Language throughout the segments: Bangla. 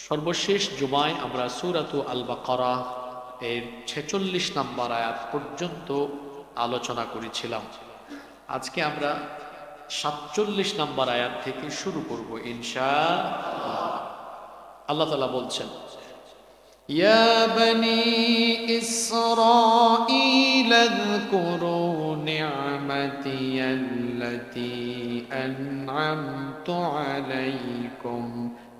সর্বশেষ জুমায় আমরা সূরাতু আল বাকারা এর ৪৬ নম্বর আয়াত পর্যন্ত আলোচনা করেছিলাম। আজকে আমরা ৪৭ নম্বর আয়াত থেকে শুরু করব ইনশাআল্লাহ। আল্লাহ তাআলা বলছেন, ইয়া বনি ইসরাঈল আযকুরু নি'মাতি আল্লাতী আন'আমতু আলাইকুম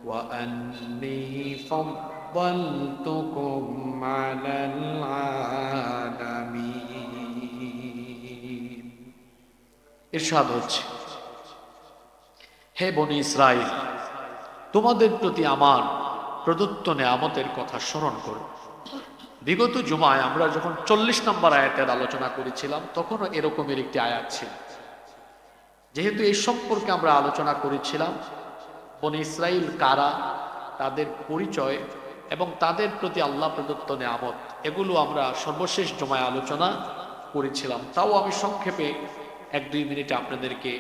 ওয়া আন্নী ফাদ্দালতুকুম আলাল আলামিন। ইরশাদ হচ্ছে, হে বনি ইসরাঈল, তোমাদের প্রতি আমার প্রদত্ত নেয়ামতের কথা স্মরণ করো। বিগত জুমায় আমরা যখন ৪০ নম্বর আয়াতের আলোচনা করেছিলাম তখনও এরকমের একটি আয়াত ছিল। যেহেতু এই সম্পর্কে আমরা আলোচনা করেছিলাম, বনি ইসরাঈল কারা, তাদের পরিচয় এবং তাদের প্রতি আল্লাহ প্রদত্ত নেয়ামত, এগুলো আমরা সর্বশেষ জুমায় আলোচনা করেছিলাম। তাও আমি সংক্ষেপে ১-২ মিনিটে আপনাদেরকে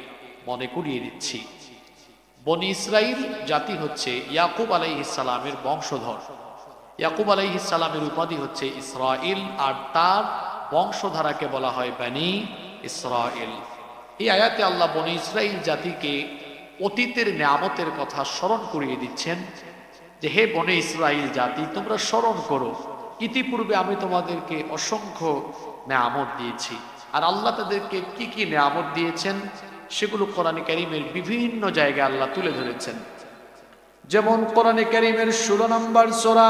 মনে করিয়ে দিচ্ছি। বনি ইসরাঈল জাতি হচ্ছে ইয়াকুব আলাইহিস সালামের বংশধর। ইয়াকুব আলাইহিস সালামের উপাধি হচ্ছে ইসরাঈল, আর তার বংশধারাকে বলা হয় বনি ইসরাঈল। এই আয়াতে আল্লাহ বনি ইসরাঈল জাতিকে অতীতের নেয়ামতের কথা স্মরণ করিয়ে দিচ্ছেন যে, হে বনি ইসরাঈল জাতি, তোমরা স্মরণ করো, ইতিপূর্বে আমি তোমাদেরকে অসংখ্য নেয়ামত দিয়েছি। আর আল্লাহ তাদেরকে কি কি নেয়ামত দিয়েছেন সেগুলো কোরআনে কারীমের বিভিন্ন জায়গায় আল্লাহ তুলে ধরেছেন। যেমন কোরআনে কারীমের ১৬ নম্বর সূরা,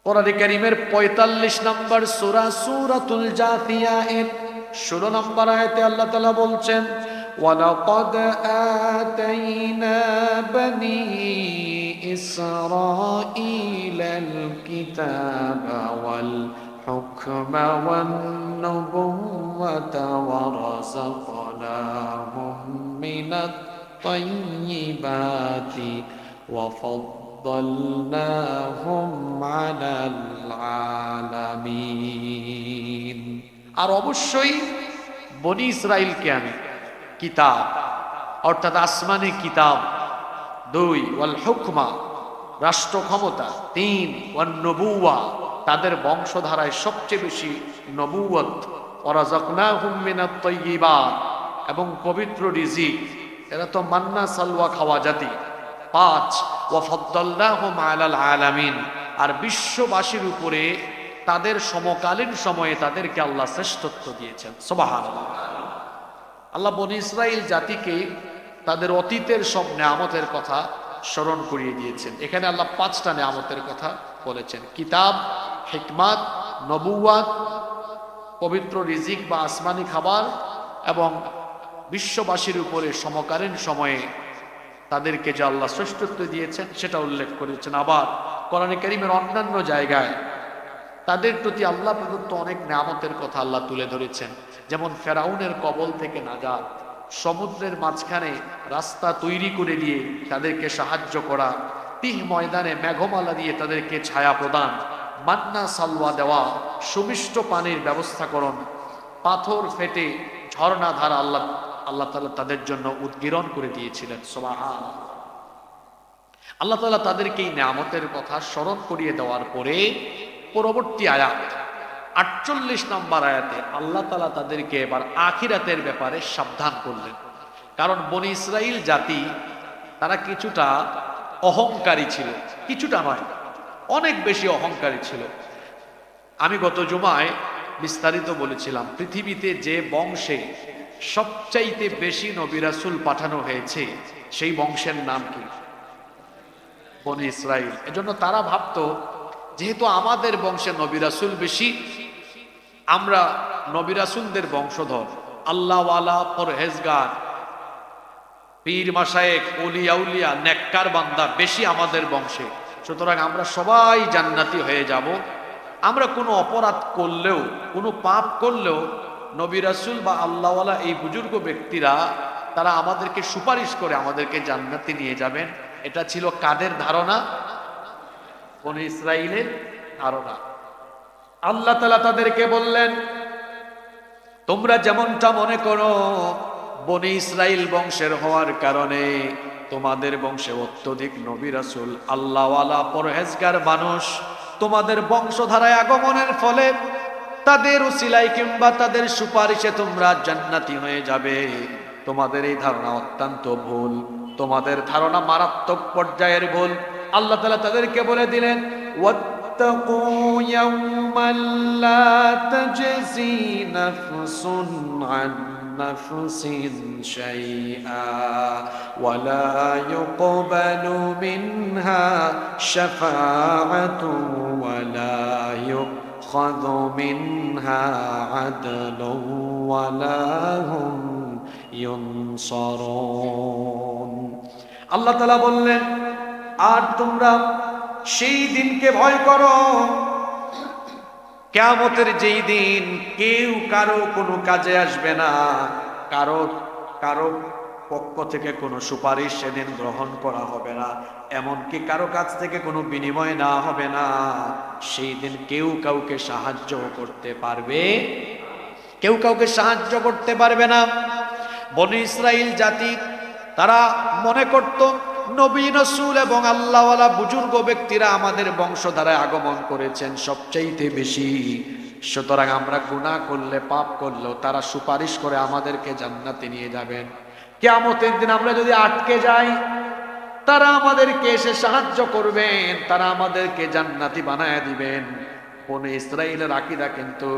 কোরআনে কারীমের ৪৫ নম্বর সূরা সূরাতুল জাথিয়া এর ১৬ নম্বর আয়াতে আল্লাহ তাআলা বলছেন, ওয়ালাকাদ আতাইনা বনি ইসরাঈলাল কিতাবা ওয়াল হুকমা ওয়ান নুবুওয়াতা ওয়া রাযাকনাহুম মিনাত তাইয়্যিবাতি ওয়া ফাদ্দালনাহুম আলাল আলামিন। আর অবশ্যই বনি ইসরাঈলকে আমি কিতাব অর্থাৎ আসমানি কিতাব, ২ ওয়াল হুকমা রাষ্ট্র ক্ষমতা, ৩ ওয়ান নবুওয়া তাদের বংশধারায় সবচেয়ে বেশি নবুওয়াত, ওয়া রাযাকনাহুম মিনাত তাইয়্যিবাত এবং পবিত্র রিজিক, এরা তো মান্না সালওয়া খাওয়া জাতি। ৫ ওয়া ফাদ্দালনাহুম আলাল আলামিন, আর বিশ্ববাসীর উপরে তাদের সমকালীন সময়ে তাদেরকে আল্লাহ শ্রেষ্ঠত্ব দিয়েছেন। সুবহানাল্লাহ। আল্লাহ বনি ইসরাঈল জাতিকে তাদের অতীতের সব নেয়ামতের কথা স্মরণ করিয়ে দিয়েছেন। এখানে আল্লাহ ৫টা নেয়ামতের কথা বলেছেন: কিতাব, হিকমাত, নবুওয়াত, পবিত্র রিজিক বা আসমানি খাবার, এবং বিশ্ববাসীর উপরে সমকালীন সময়ে তাদেরকে যে আল্লাহ শ্রেষ্ঠত্ব দিয়েছেন সেটা উল্লেখ করেছেন। আবার কোরআনে কারীমের অন্যান্য জায়গায় তাদের প্রতি আল্লাহ প্রদত্ত অনেক নেয়ামতের কথা আল্লাহ তুলে ধরেছেন। যেমন ফেরাউনের কবল থেকে নাজাত, সমুদ্রের মাঝখানে রাস্তা তৈরি করে দিয়ে তাদেরকে সাহায্য করা, তিহ ময়দানে মেঘমালা দিয়ে তাদেরকে ছায়া প্রদান, মান্না সালওয়া দেওয়া, সুমিষ্ট পানির ব্যবস্থাকরণ, পাথর ফেটে ঝর্ণা ধারা আল্লাহ তাআলা তাদের জন্য উদ্গীরণ করে দিয়েছিলেন। সুবহানাল্লাহ। আল্লাহ তাআলা তাদেরকে এই নেয়ামতের কথা স্মরণ করিয়ে দেওয়ার পরে পরবর্তী আয়াত ৪৮ নম্বর আয়াতে আল্লাহ তাআলা তাদেরকে এবার আখিরাতের ব্যাপারে সাবধান করলেন। কারণ বনি ইসরাঈল জাতি তারা কিছুটা অহংকারী ছিল, কিছুটা নয়, অনেক বেশি অহংকারী ছিল। আমি গত জুমায় বিস্তারিত বলেছিলাম, পৃথিবীতে যে বংশে সবচাইতে বেশি নবী রাসূল পাঠানো হয়েছে সেই বংশের নাম কি? বনি ইসরাঈল। এজন্য তারা ভাবতো, যেহেতু আমাদের বংশে নবী রাসূল বেশি, আমরা নবী রাসূলদের বংশধর, আল্লাহওয়ালা, পরহেজগার, পীর মাশায়েখ, ওলি আউলিয়া, নেককার বান্দা বেশি আমাদের বংশে, সুতরাং আমরা সবাই জান্নাতি হয়ে যাব। আমরা কোনো অপরাধ করলেও, কোনো পাপ করলেও নবী রাসূল বা আল্লাহওয়ালা এই বুজুর্গ ব্যক্তিরা তারা আমাদেরকে সুপারিশ করে আমাদেরকে জান্নাতে নিয়ে যাবেন। এটা ছিল কাদের ধারণা? বনি ইসরাঈলের ধারণা। আল্লাহ তাআলা তাদেরকে বললেন, তোমরা যেমনটা মনে করো বনি ইসরাঈল বংশের হওয়ার কারণে তোমাদের বংশে অত্যধিক নবী রাসূল আল্লাহওয়ালা পরহেজগার মানুষ তোমাদের বংশধারায় আগমনের ফলে তাদের উসিলায় কিংবা তাদের সুপারিশে তোমরা জান্নাতি হয়ে যাবে। তোমাদের এই ধারণা অত্যন্ত ভুল, তোমাদের ধারণা মারাত্মক পর্যায়ের ভুল। আল্লাহ তাআলা তাদেরকে বলে দিলেন, ওয়াত্তাকু ইয়াওমান লা তাজজি নাফসুন আন নাফসিন শাইআ ওয়া লা ইউকবালু মিনহা শাফাআতুন ওয়া লা ইউখাযু মিনহা আদলুন ওয়া লা হুম ইউনসারুন। আল্লাহ তাআলা বললেন, আর তোমরা সেই দিনকে ভয় করো, কিয়ামতের যেই দিন কেউ কারো কোনো কাজে আসবে না, কারো পক্ষ থেকে কোনো সুপারিশ সেদিন গ্রহণ করা হবে না, এমনকি কারো কাছ থেকে কোনো বিনিময় না হবে না। সেই দিন কেউ কাউকে সাহায্য করতে পারবে, কেউ কাউকে সাহায্য করতে পারবে না। বনী ইসরাইল জাতি তারা মনে করত নবী রাসূল এবং আল্লাহওয়ালা বুজুর্গ ব্যক্তিরা আমাদের বংশধারায় আগমন করেছেন সবচাইতে বেশি, সুতরাং আমরা গুনাহ করলে পাপ করলেও তারা সুপারিশ করে আমাদেরকে জান্নাতে নিয়ে যাবেন। কিয়ামতের দিন আমরা যদি আটকে যাই, তারা আমাদেরকে এসে সাহায্য করবেন, তারা আমাদেরকে জান্নাতি বানায় দিবেন। বনী ইসরাইলের আকীদা কিন্তু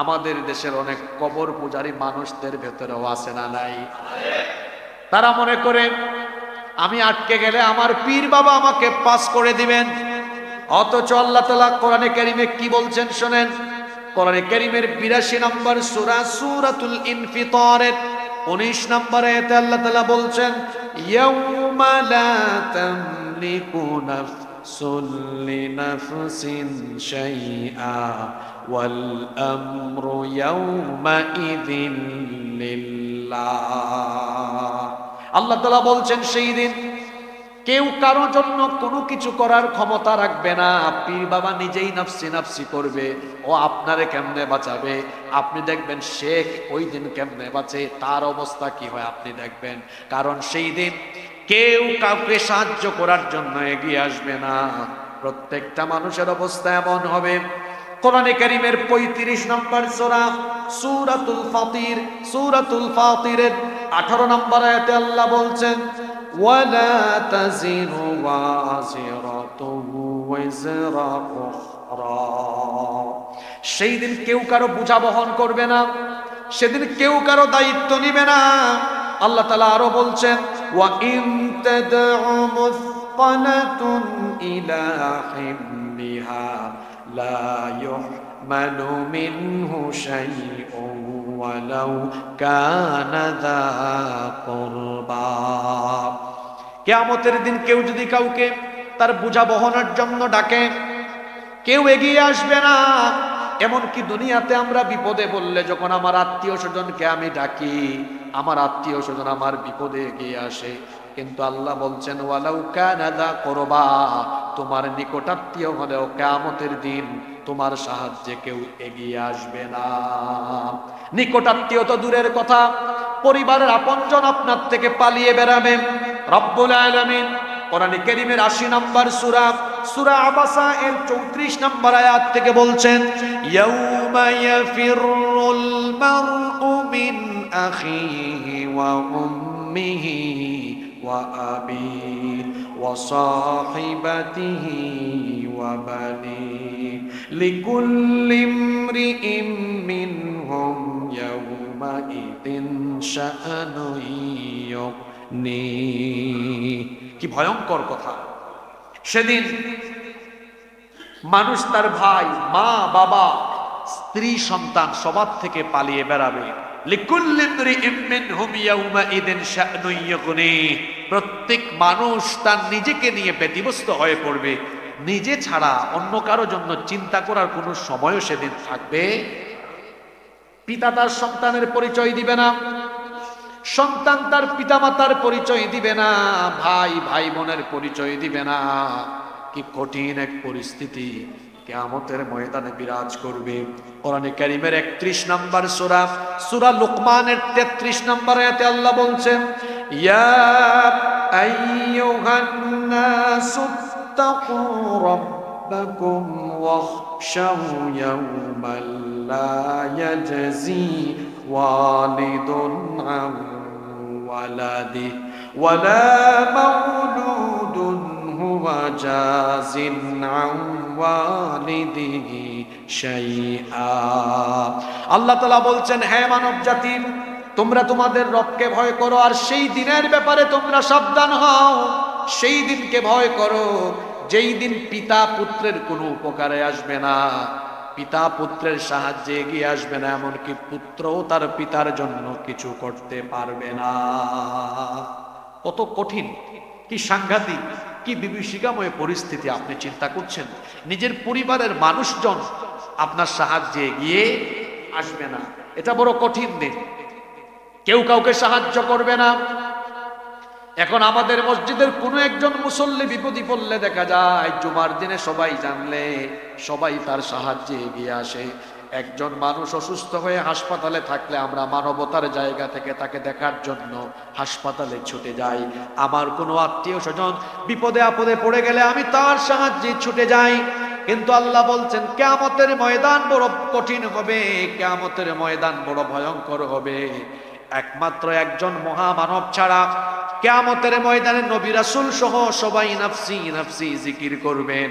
আমাদের দেশের অনেক কবর পূজারী মানুষদের ভেতরেও আছে না নাই? তারা মনে করে আমি আটকে গেলে আমার পীর বাবা আমাকে পাস করে দিবেন। অথচ আল্লাহ তাআলা কোরআনে কারীমে কি বলছেন শোনেন। কোরআনে কারীমের ৮২ নম্বর সূরা সূরাতুল ইনফিতারের ১৯ নম্বর আয়াতে আল্লাহ তাআলা বলছেন, ইয়াউমা লা তামলিকু নাফসুন লিনাফসিন শাইআ ওয়াল আমরু ইয়াউমা ইযিন লিল্লাহ। আল্লাহ তাআলা বলছেন সেই দিন কেউ কারোর জন্য কোনো কিছু করার ক্ষমতা রাখবে না। পীর বাবা নিজেই নাফসি নাফসি করবে, ও আপনারে কেমনে বাঁচাবে। আপনি দেখবেন শেখ ওই দিন কেমনে বাঁচে, তার অবস্থা কি হয় আপনি দেখবেন। কারণ সেই দিন কেউ কাউকে সাহায্য করার জন্য এগিয়ে আসবে না। প্রত্যেকটা মানুষের অবস্থা এমন হবে। কোরআনে কারীমের ৩৫ নম্বর সূরা সূরাতুল ফাতিরের ১৮ নম্বর আয়াতে আল্লাহ বলছেন, ওয়ালা তাজিরু ওয়াজিরাতুন ওয়াজরা উখরা। সেই দিন কেউ কারো বোঝা বহন করবে না, সেদিন কেউ কারো দায়িত্ব নিবে না। আল্লাহ তাআলা আরো বলছেন, ওয়া ইন তাদউ মুসকালাতুন ইলা হিমলিহা লা ইউহমালু মিনহু শাইউন ওয়ালাউ কানা যা কুরবা। কিয়ামতের দিন কেউ যদি কাউকে তার বোঝা বহনের জন্য ডাকে, কেউ এগিয়ে আসবে না। এমনকি দুনিয়াতে আমরা বিপদে বললে যখন আমার আত্মীয় স্বজনকে আমি ডাকি, আমার আত্মীয় স্বজন আমার বিপদে এগিয়ে আসে, কিন্তু আল্লাহ বলছেন ওয়ালাউ কানা যা কুরবা, তোমার নিকটাত্মীয় হলেও কিয়ামতের দিন তোমার সাহায্যে কেউ এগিয়ে আসবে না। নিকটাত্মীয় তো দূরের কথা, পরিবারের আপনজন আপনার থেকে পালিয়ে বেড়াবে। রব্বুল আলামিন কোরআনে কারীমের ৮০ নম্বর সূরা আবাসা এর ৩৪ নম্বর আয়াত থেকে বলছেন, ইয়াউমা ইয়াফিরুল মারউ মিন আখিহি ওয়া উম্মিহি ওয়া আবিহি ওয়া সাহিবাতিহি ওয়া বানিহি লিকুল্লি ইমরিইম মিনহুম ইয়াউমা ইযিন শাআনুন ইউগনি। কি ভয়ঙ্কর কথা! সেদিন মানুষ তার ভাই, মা, বাবা, স্ত্রী, সন্তান সবার থেকে পালিয়ে বেড়াবে। লিকুল্লি ইমরিইম মিনহুম ইয়াউমা ইযিন শাআনুন ইউগনি। প্রত্যেক মানুষ তার নিজেকে নিয়ে ব্যতিব্যস্ত হয়ে পড়বে। নিজে ছাড়া অন্য কারো জন্য চিন্তা করার কোনো সময়ও সেদিন থাকবে। পিতা তার সন্তানের পরিচয় দিবে না, সন্তান তার পিতামাতার পরিচয় দিবে না, ভাই ভাই বোনের পরিচয় দিবে না। কি কঠিন এক পরিস্থিতি কিয়ামতের ময়দানে বিরাজ করবে। কোরআনে কারীমের ৩১ নম্বর সূরা লুকমানের ৩৩ নম্বর আয়াতে আল্লাহ বলছেন, ইয়া আইয়ুহান নাসু ইত্তাকু রাব্বাকুম ওয়াখশাউ ইয়াওমান লা ইয়াজজি ওয়ালিদুন আন ওয়ালাদিহি ওয়ালা মাউলুদুন হুয়া জাযিন আন ওয়ালিদিহি শাইআ। আল্লাহ তাআলা বলছেন, হে মানব জাতি, তোমরা তোমাদের রবকে ভয় করো আর সেই দিনের ব্যাপারে তোমরা সাবধান হও। সেই দিনকে ভয় করো যেই দিন পিতা পুত্রের কোনো উপকারে আসবে না, পিতা পুত্রের সাহায্যে এগিয়ে আসবে না, এমনকি পুত্রও তার পিতার জন্য কিছু করতে পারবে না। কত কঠিন, কি সাংঘাতিক, কি বিভীষিকাময় পরিস্থিতি আপনি চিন্তা করছেন। নিজের পরিবারের মানুষজন আপনার সাহায্যে এগিয়ে আসবে না, এটা বড় কঠিন দিন। কেউ কাউকে সাহায্য করবে না। এখন আমাদের মসজিদের কোনো একজন মুসল্লি বিপদে পড়লে দেখা যায় জুমার দিনে সবাই জানলে সবাই তার সাহায্যে এগিয়ে আসে। একজন মানুষ অসুস্থ হয়ে হাসপাতালে থাকলে আমরা মানবতার জায়গা থেকে তাকে দেখার জন্য হাসপাতালে ছুটে যাই। আমার কোনো আত্মীয় স্বজন বিপদে আপদে পড়ে গেলে আমি তার সাহায্যে ছুটে যাই। কিন্তু আল্লাহ বলছেন কিয়ামতের ময়দান বড় কঠিন হবে, কিয়ামতের ময়দান বড় ভয়ঙ্কর হবে। একমাত্র একজন মহামানব ছাড়া কিয়ামতের ময়দানে নবী রাসূল সহ সবাই নাফসি নাফসি জিকির করবেন।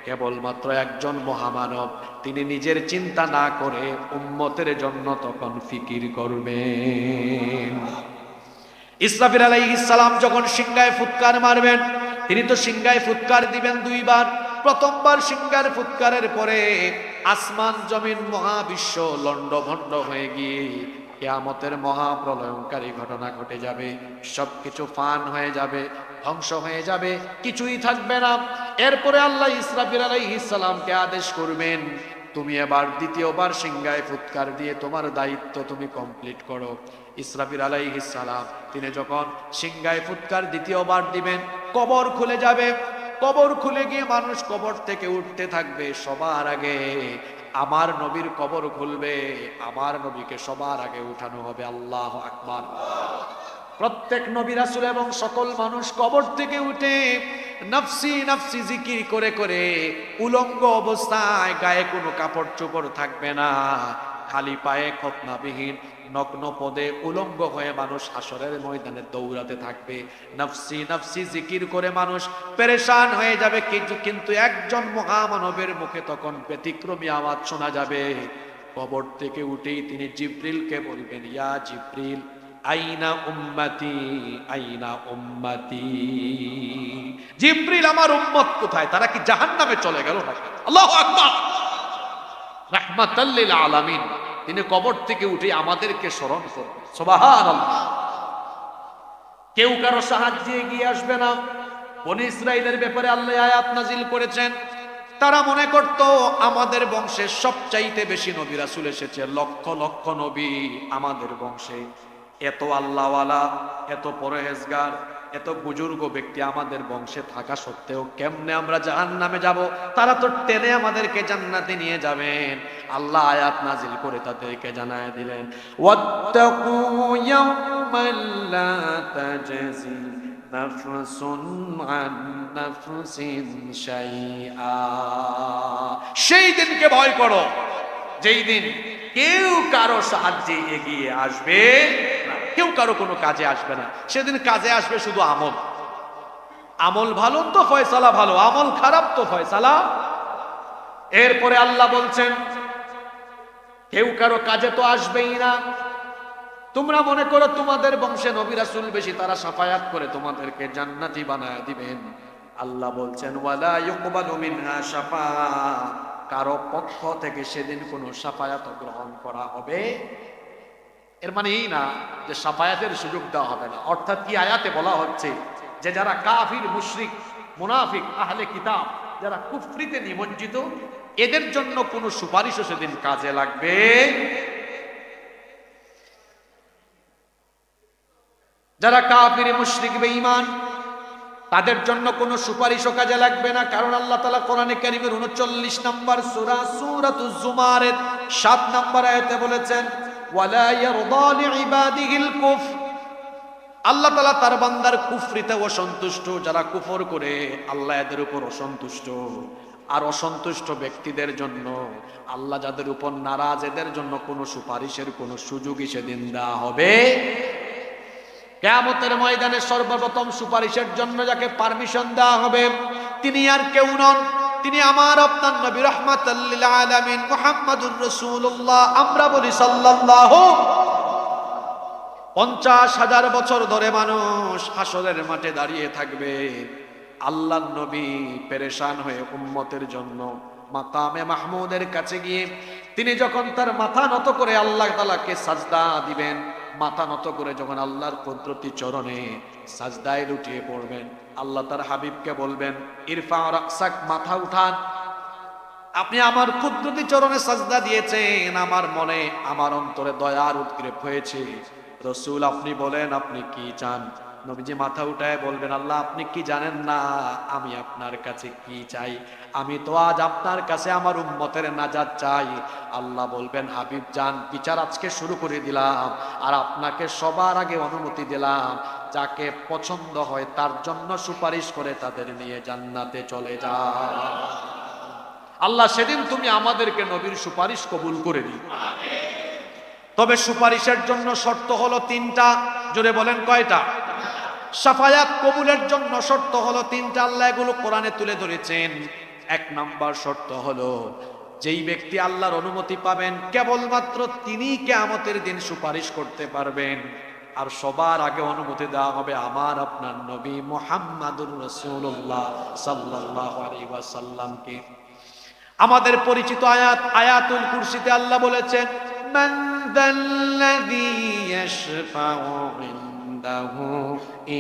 কেবলমাত্র একজন মহামানব, তিনি নিজের চিন্তা না করে উম্মতের জন্য তখন ফিকির করবেন। ইসরাফিল আলাইহিস সালাম যখন সিংহায় ফুৎকার মারবেন, তিনি তো সিংহায় ফুৎকার দিবেন দুইবার। প্রথমবার সিংহার ফুৎকারের পরে আসমান জমিন মহাবিশ্ব লন্ডভন্ড হয়ে গিয়ে কিয়ামতের মহাপ্রলয়ঙ্কারী ঘটনা ঘটে যাবে। সবকিছু ফান হয়ে যাবে, ধ্বংস হয়ে যাবে, কিছুই থাকবে না। এরপরে আল্লাহ ইসরাফিল আলাইহিস সালামকে আদেশ করবেন, তুমি এবার দ্বিতীয়বার সিংহায় ফুৎকার দিয়ে তোমার দায়িত্ব তুমি কমপ্লিট করো। ইসরাফিল আলাইহিস সালাম তিনি যখন সিংহায় ফুৎকার দ্বিতীয়বার দিবেন, কবর খুলে যাবে। কবর খুলে গিয়ে মানুষ কবর থেকে উঠতে থাকবে। সবার আগে আমার নবীর কবর খুলবে, আমার নবীকে সবার আগে উঠানো হবে। আল্লাহু আকবার। প্রত্যেক নবী রাসূল এবং সকল মানুষ কবর থেকে উঠে নফসি নফসি জিকির করে করে উলঙ্গ অবস্থায়, গায়ে কোনো কাপড় চোপড় থাকবে না, খালি পায়ে খতনাবিহীন নগ্ন পদে উলঙ্গ হয়ে মানুষ হাসরের ময়দানে দৌড়াতে থাকবে। নফসি নফসি জিকির করে মানুষ পেরেশান হয়ে যাবে। কিন্তু একজন মহামানবের মুখে তখন ব্যতিক্রমী আওয়াজ শোনা যাবে। কবর থেকে উঠেই তিনি জিবরিলকে বলবেন, ইয়া জিবরিল আইনা উম্মতি আইনা উম্মতি। জিবরিল, আমার উম্মত কোথায়? তারা কি জাহান্নামে চলে গেল নাকি? আল্লাহু আকবার। রাহমাতাল লিল আলামিন, তিনি কবর থেকে উঠে আমাদেরকে স্মরণ করবেন। সুবহানাল্লাহ। কেউ কারো সাহায্যে এগিয়ে আসবে না। বনী ইসরাইলের ব্যাপারে আল্লাহ আয়াত নাজিল করেছেন, তারা মনে করত আমাদের বংশে সবচাইতে বেশি নবী রাসূল এসেছে, লক্ষ লক্ষ নবী আমাদের বংশে। এত আল্লাহওয়ালা, এত পরহেজগার, এত বুজুর্গ ব্যক্তি আমাদের বংশে থাকা সত্ত্বেও কেমনে আমরা জাহান্নামে যাব? তারা তো টেনে আমাদেরকে জান্নাতে নিয়ে যাবেন। আল্লাহ আয়াত নাজিল করে তাদেরকে জানায় দিলেন, ওয়াত্তাকু ইয়াওমান লা তাজজি নাফসুন আন নাফসিন শাইআ। সেই দিনকে ভয় করো যেই দিন কেউ কারো সাহায্যে এগিয়ে আসবে না, কেউ কারো কোনো কাজে আসবে না। সেদিন কাজে আসবে শুধু আমল। আমল ভালো তো ফয়সালা ভালো, আমল খারাপ তো ফয়সালা। এরপরে আল্লাহ বলছেন কেউ কারো কাজে তো আসবেই না। তোমরা মনে করো তোমাদের বংশে নবী রাসূল বেশি, তারা শাফায়াত করে তোমাদেরকে জান্নাতি বানায় দিবেন। আল্লাহ বলছেন ওয়ালা ইউকবালু মিনহা শাফাআ, কারো পক্ষ থেকে সেদিন কোনো শাফায়াত গ্রহণ করা হবে। এর মানে এই না যে শাফায়াতের সুযোগ দেওয়া হবে না। অর্থাৎ কি আয়াতে বলা হচ্ছে যে যারা কাফির, মুশরিক, মুনাফিক, আহলে কিতাব, যারা কুফরিতে নিমজ্জিত, এদের জন্য কোনো সুপারিশও সেদিন কাজে লাগবে। যারা কাফির, মুশরিক, বেঈমান, তাদের জন্য কোনো সুপারিশও কাজে লাগবে না। কারণ আল্লাহ তাআলা কোরআনে কারীমের 39 নম্বর সূরা সূরাতুজ জুমারের 7 নম্বর আয়াতে বলেছেন ওয়ালা ইয়ারদা লিইবাদিহিল কুফর, আল্লাহ তাআলা তার বান্দার কুফরিতে অসন্তুষ্ট, যারা কুফর করে আল্লাহ এদের উপর অসন্তুষ্ট। আর অসন্তুষ্ট ব্যক্তিদের জন্য আল্লাহ যাদের উপর নারাজ, এদের জন্য কোনো সুপারিশের কোনো সুযোগই সেদিন দেওয়া হবে। কিয়ামতের ময়দানে সর্বপ্রথম সুপারিশের জন্য যাকে পারমিশন দেওয়া হবে তিনি আর কেউ নন, তিনি আমার আপনার নবী রাহমাতাল লিল আলামিন মুহাম্মাদুর রাসূলুল্লাহ। আমরা বলি সাল্লাল্লাহু। 50,000 বছর ধরে মানুষ হাসরের মাঠে দাঁড়িয়ে থাকবে। আল্লাহর নবী পেরেশান হয়ে উম্মতের জন্য মাকামে মাহমুদের কাছে গিয়ে তিনি যখন তার মাথা নত করে আল্লাহ তাআলাকে সাজদা দিবেন, মাথা নত করে যখন আল্লাহর কুদরতি চরণে সাজদায় লুটিয়ে পড়বেন, আল্লাহ তার হাবিবকে বলবেন, ইরফা রাকসাক, মাথা উঠান। আপনি আমার কুদরতি চরণে সাজদা দিয়েছেন, আমার মনে আমার অন্তরে দয়ার উদ্গ্রীব হয়েছে। রাসূল আপনি বলেন আপনি কি চান? নবীজি মাথা উঠায় বলবেন, আল্লাহ আপনি কি জানেন না আমি আপনার কাছে কি চাই? আমি তো আজ আপনার কাছে আমার উম্মতের নাজাত চাই। আল্লাহ বলবেন, হাবিব যান, বিচার আজকে শুরু করে দিলাম, আর আপনাকে সবার আগে অনুমতি দিলাম, যাকে পছন্দ হয় তার জন্য সুপারিশ করে তাদের নিয়ে জান্নাতে চলে যাও। আল্লাহ সেদিন তুমি আমাদেরকে নবীর সুপারিশ কবুল করে দিও। তবে সুপারিশের জন্য শর্ত হলো 3টা। জোরে বলেন কয়টা? শাফায়াত কবুলের জন্য শর্ত হলো 3টা। আল্লাহ এগুলো কোরআনে তুলে ধরেছেন। 1 নাম্বার শর্ত হলো যেই ব্যক্তি আল্লাহর অনুমতি পাবেন কেবলমাত্র তিনি কিয়ামতের দিন সুপারিশ করতে পারবেন। আর সবার আগে অনুমতি দেওয়া হবে আমার আপনার নবী মুহাম্মাদুর রাসূলুল্লাহ সাল্লাল্লাহু আলাইহি ওয়াসাল্লামকে। আমাদের পরিচিত আয়াত আয়াতুল কুরসিতে আল্লাহ বলেছেন, মান যাল্লাযী ইয়াশফাউ ইনদাহু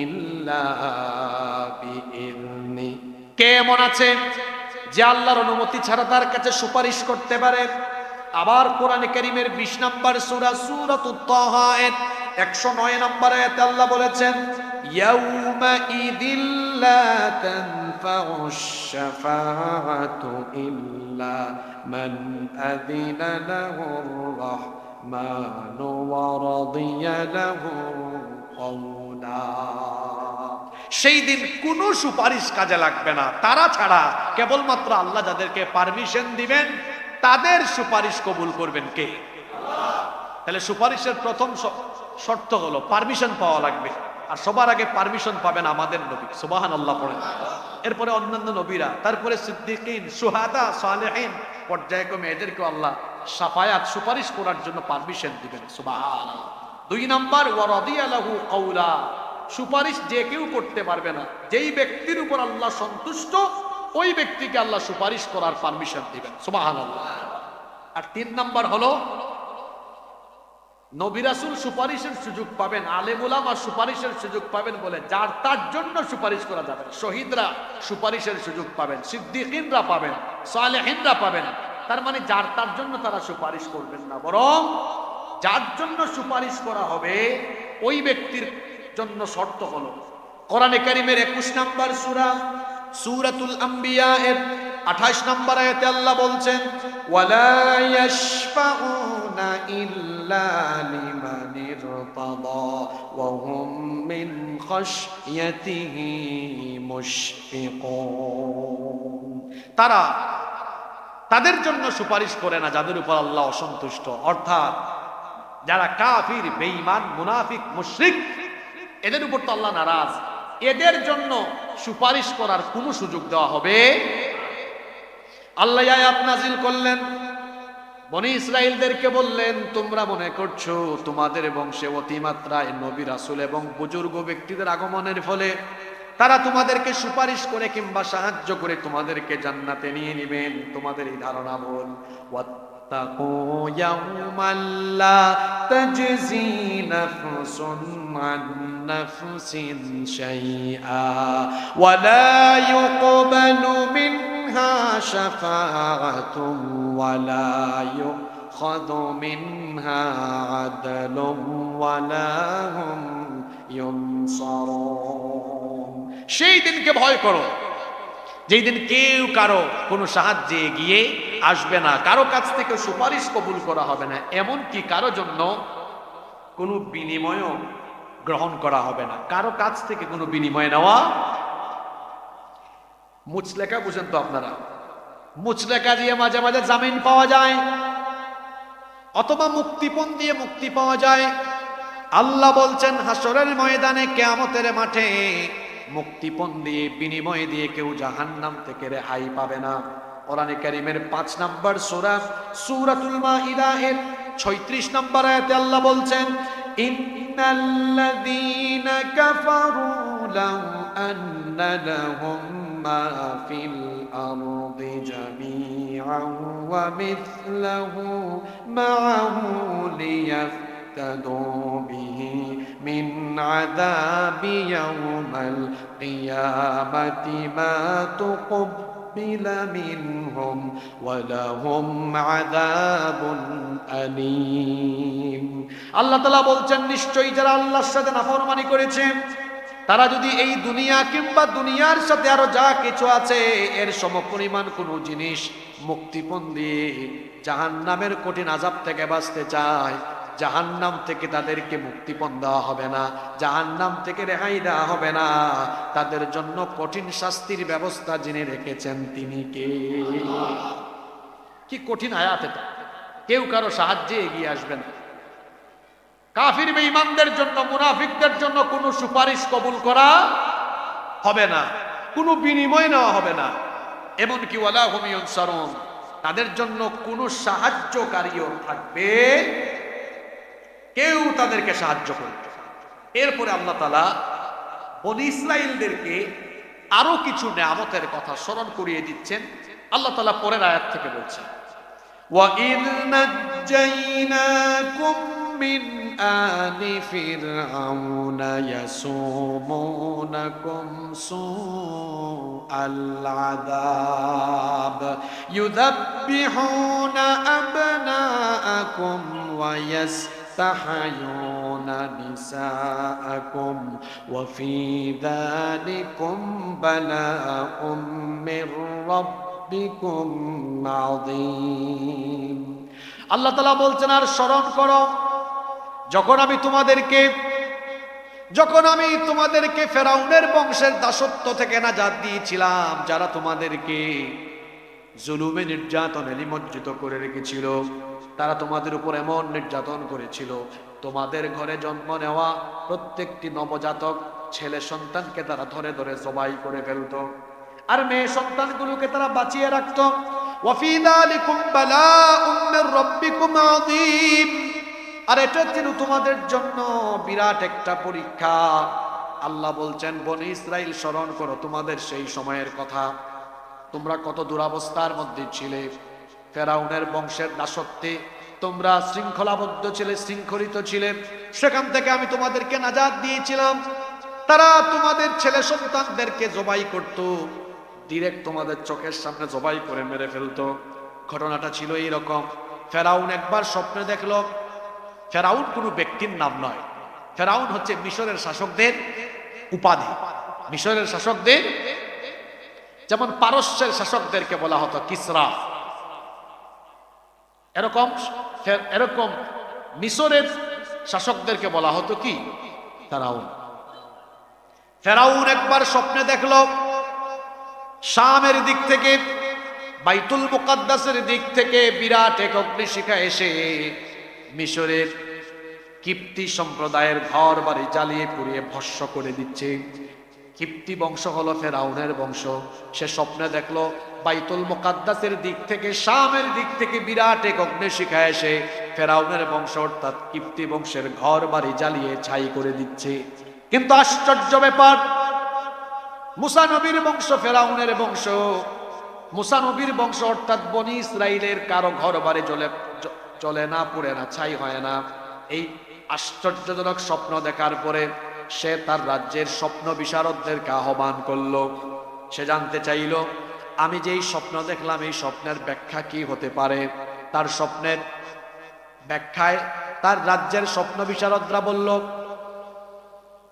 ইল্লা বিইذনি। কে এমন আছে যে আল্লাহর অনুমতি ছাড়া তার কাছে সুপারিশ করতে পারে? আবার কোরআনে কারীমের 20 নম্বর সূরা সূরাতুত তাহা 109 নম্বর আয়াতে আল্লাহ বলেছেন, ইয়াউমা ইযিল লা তানফাউশ শাফাআতু ইল্লা মান আযিনা লাহুর রাহমানু ওয়া রাদিয়া লাহু কওলা। সেই দিন কোনো সুপারিশ কাজে লাগবে না, তারা ছাড়া কেবলমাত্র আল্লাহ যাদেরকে পারমিশন দিবেন তাদের সুপারিশ কবুল করবেন কে? আল্লাহ। তাহলে সুপারিশের প্রথম শর্ত হলো পারমিশন পাওয়া লাগবে, আর সবার আগে পারমিশন পাবেন আমাদের নবী। সুবহানাল্লাহ পড়েন। এরপরে অন্যান্য নবীরা, তারপরে সিদ্দিকিন, শুহাদা, সালেহিন, পর্যায়ক্রমে এদেরকে আল্লাহ শাফায়াত সুপারিশ করার জন্য পারমিশন দিবেন। সুবহানাল্লাহ। 2 নাম্বার ওয়া রাদিয়া লাহু কওলা, সুপারিশ যে কেউ করতে পারবে না, যেই ব্যক্তির উপর আল্লাহ সন্তুষ্ট ওই ব্যক্তিকে আল্লাহ সুপারিশ করার পারমিশন দিবেন। সুবহানাল্লাহ। আর 3 নাম্বার হলো নবী রাসূল সুপারিশের সুযোগ পাবেন, আলেম উলামা সুপারিশের সুযোগ পাবেন বলে যার তার জন্য সুপারিশ করা যাবে না। শহীদরা সুপারিশের সুযোগ পাবেন, সিদ্দিকিনরা পাবেন, সালেহিনরা পাবেন। তার মানে যার তার জন্য তারা সুপারিশ করবেন না, বরং যার জন্য সুপারিশ করা হবে ওই ব্যক্তির জন্য শর্ত হলো কোরআনে কারীমের 21 নম্বর সূরা সূরাতুল আম্বিয়া এর 28 নম্বর আয়াতে আল্লাহ বলছেন, ওয়ালা ইয়াশফাউনা ইল্লা লিমান ইরতাদা ওয়া হুম মিন খাশইয়াতিহি মুশফিকুন। তারা তাদের জন্য সুপারিশ করে না যাদের উপর আল্লাহ অসন্তুষ্ট, অর্থাৎ যারা কাফির, বেঈমান, মুনাফিক, মুশরিক, এদের উপর তো আল্লাহ নারাজ, এদের জন্য সুপারিশ করার কোনো সুযোগ দেওয়া হবে। আল্লাহ আয়াত নাজিল করলেন, বনি ইসরাইলদেরকে বললেন, তোমরা মনে করছো তোমাদের বংশে অতিমাত্রায় নবী রাসূল এবং বুজুর্গ ব্যক্তিদের আগমনের ফলে তারা তোমাদেরকে সুপারিশ করে কিংবা সাহায্য করে তোমাদেরকে জান্নাতে নিয়ে নেবেন। তোমাদের এই ধারণা ভুল। واتقوا يوما لا تجزي نفس عن نفس شيئا ولا يقبل منها شفاعة ولا يؤخذ منها عدل ولا هم ينصرون। সেই দিনকে ভয় করো যেই দিন কেউ কারো কোনো সাহায্যে এগিয়ে আসবে না, কারো কাছ থেকে সুপারিশ কবুল করা হবে না, এমনকি কারো জন্য কোনো বিনিময়ও গ্রহণ করা হবে না, কারো কাছ থেকে কোনো বিনিময় নেওয়া। মুচলেকা বুঝেন তো আপনারা? মুচলেকা দিয়ে মাঝে মাঝে জামিন পাওয়া যায়, অথবা মুক্তিপণ দিয়ে মুক্তি পাওয়া যায়। আল্লাহ বলছেন হাসরের ময়দানে, কিয়ামতের মাঠে মুক্তিপণ দিয়ে, বিনিময় দিয়ে কেউ জাহান্নাম থেকে রেহাই পাবে না। কোরআনে কারীমের 5 নম্বর সূরা সূরাতুল মাইদা এর 36 নম্বর আয়াতে আল্লাহ বলছেন, ইন্নাল্লাযীনা কাফারু লাউ আন্না লাহুম মা ফিল আরদি জামিআন ওয়া মিথলাহু মা'আহু লিয়াফতাদু বিহি মিন আযাবি ইয়াউমিল কিয়ামাতি মা তুকব্বিল মিনহুম ওয়া লাহুম আযাবুন আলীম। আল্লাহ তাআলা বলছেন, নিশ্চয়ই যারা আল্লাহর সাথে নাফরমানি করেছে, তারা যদি এই দুনিয়া কিংবা দুনিয়ার সাথে আরো যা কিছু আছে এর সমপরিমাণ কোনো জিনিস মুক্তিপণ দিয়ে জাহান্নামের কঠিন আযাব থেকে বাঁচতে চায়, জাহান্নাম থেকে তাদেরকে মুক্তিপণ দেওয়া হবে না, জাহান্নাম থেকে রেহাই দেওয়া হবে না। তাদের জন্য কঠিন শাস্তির ব্যবস্থা যিনি রেখেছেন তিনি কে? কি কঠিন আয়াত এটা! কেউ কারো সাহায্যে এগিয়ে আসবে না। কাফির বেঈমানদের জন্য, মুনাফিকদের জন্য কোনো সুপারিশ কবুল করা হবে না, কোনো বিনিময় নেওয়া হবে না। এমনকি ওয়ালা হুম ইউনসারুন, তাদের জন্য কোনো সাহায্যকারীও থাকবে, কেউ তাদেরকে সাহায্য করবে। এরপরে আল্লাহ তাআলা বনী ইসরাইলদেরকে আরো কিছু নিয়ামতের কথা স্মরণ করিয়ে দিচ্ছেন। আল্লাহ তাআলা পরের আয়াত থেকে বলছেন, وَإِذْ نَجَّيْنَاكُمْ مِنْ آلِ فِرْعَوْنَ يَسُومُونَكُمْ سُوءَ الْعَذَابِ يُذَبِّحُونَ أَبْنَاءَكُمْ وَيَسْتَحْيُونَ نِسَاءَكُمْ وَفِي ذَلِكُمْ بَلَاءٌ مِّن رَّبِّكُمْ عَظِيمٌ। আল্লাহ তাআলা বলছেন, আর স্মরণ করো যখন আমি তোমাদেরকে ফেরাউনের বংশের দাসত্ব থেকে নাজাত দিয়েছিলাম, যারা তোমাদেরকে জুলুমে নির্যাতনে নিমজ্জিত করে রেখেছিল, তারা তোমাদের উপর এমন নির্যাতন করেছিল, তোমাদের ঘরে জন্ম নেওয়া প্রত্যেকটি নবজাতক ছেলে সন্তানকে তারা ধরে ধরে জবাই করে ফেলত, আর মেয়ে সন্তানগুলোকে তারা বাঁচিয়ে রাখত। ওয়াফি যালিকুম বালাউম মির রাব্বিকুম আযীম, আর এটা ছিল তোমাদের জন্য বিরাট একটা পরীক্ষা। আল্লাহ বলছেন, বনী ইসরাইল স্মরণ করো তোমাদের সেই সময়ের কথা, তোমরা কত দুরবস্থার মধ্যে ছিলে, ফেরাউনের বংশের দাসত্বে তোমরা শৃঙ্খলাবদ্ধ ছিলে, শৃঙ্খলিত ছিলে, সেখান থেকে আমি তোমাদেরকে নাজাত দিয়েছিলাম। তারা তোমাদের ছেলে সন্তানদেরকে জবাই করত, ডিরেক্ট তোমাদের চোখের সামনে জবাই করে মেরে ফেলতো। ঘটনাটা ছিল এইরকম। ফেরাউন একবার স্বপ্নে দেখলো, ফেরাউন কোনো ব্যক্তির নাম নয়, ফেরাউন হচ্ছে মিশরের শাসকদের উপাধি। মিশরের শাসকদের, যেমন পারস্যের শাসকদেরকে বলা হতো কিসরা, এরকম মিশরের শাসকদেরকে বলা হতো কি? ফেরাউন। ফেরাউন একবার স্বপ্নে দেখলো শামের দিক থেকে, বাইতুল মুকাদ্দাসের দিক থেকে বিরাট এক অগ্নিশিখা এসে মিশরের কিপ্তি সম্প্রদায়ের ঘর বাড়ি জ্বালিয়ে পুড়িয়ে ভস্ম করে দিচ্ছে। কিপ্তি বংশ হলো ফেরাউনের বংশ। সে স্বপ্নে দেখলো বাইতুল মুকাদ্দাসের দিক থেকে, শামের দিক থেকে বিরাট এক অগ্নিশিখা এসে ফেরাউনের বংশ অর্থাৎ কিপ্তি বংশের ঘর বাড়ি জ্বালিয়ে ছাই করে দিচ্ছে। কিন্তু আশ্চর্য ব্যাপার, মুসা নবীর বংশ ফেরাউনের বংশ, মুসা নবীর বংশ অর্থাৎ বনী ইসরাইলের কারো ঘর বাড়ি চলে না, পুড়ে না, ছাই হয় না। এই আশ্চর্যজনক স্বপ্ন দেখার পরে সে তার রাজ্যের স্বপ্ন বিশারদদেরকে আহ্বান করলো। সে জানতে চাইল, আমি যেই স্বপ্ন দেখলাম এই স্বপ্নের ব্যাখ্যা কি হতে পারে। তার স্বপ্নের ব্যাখ্যায় তার রাজ্যের স্বপ্ন বিশারদরা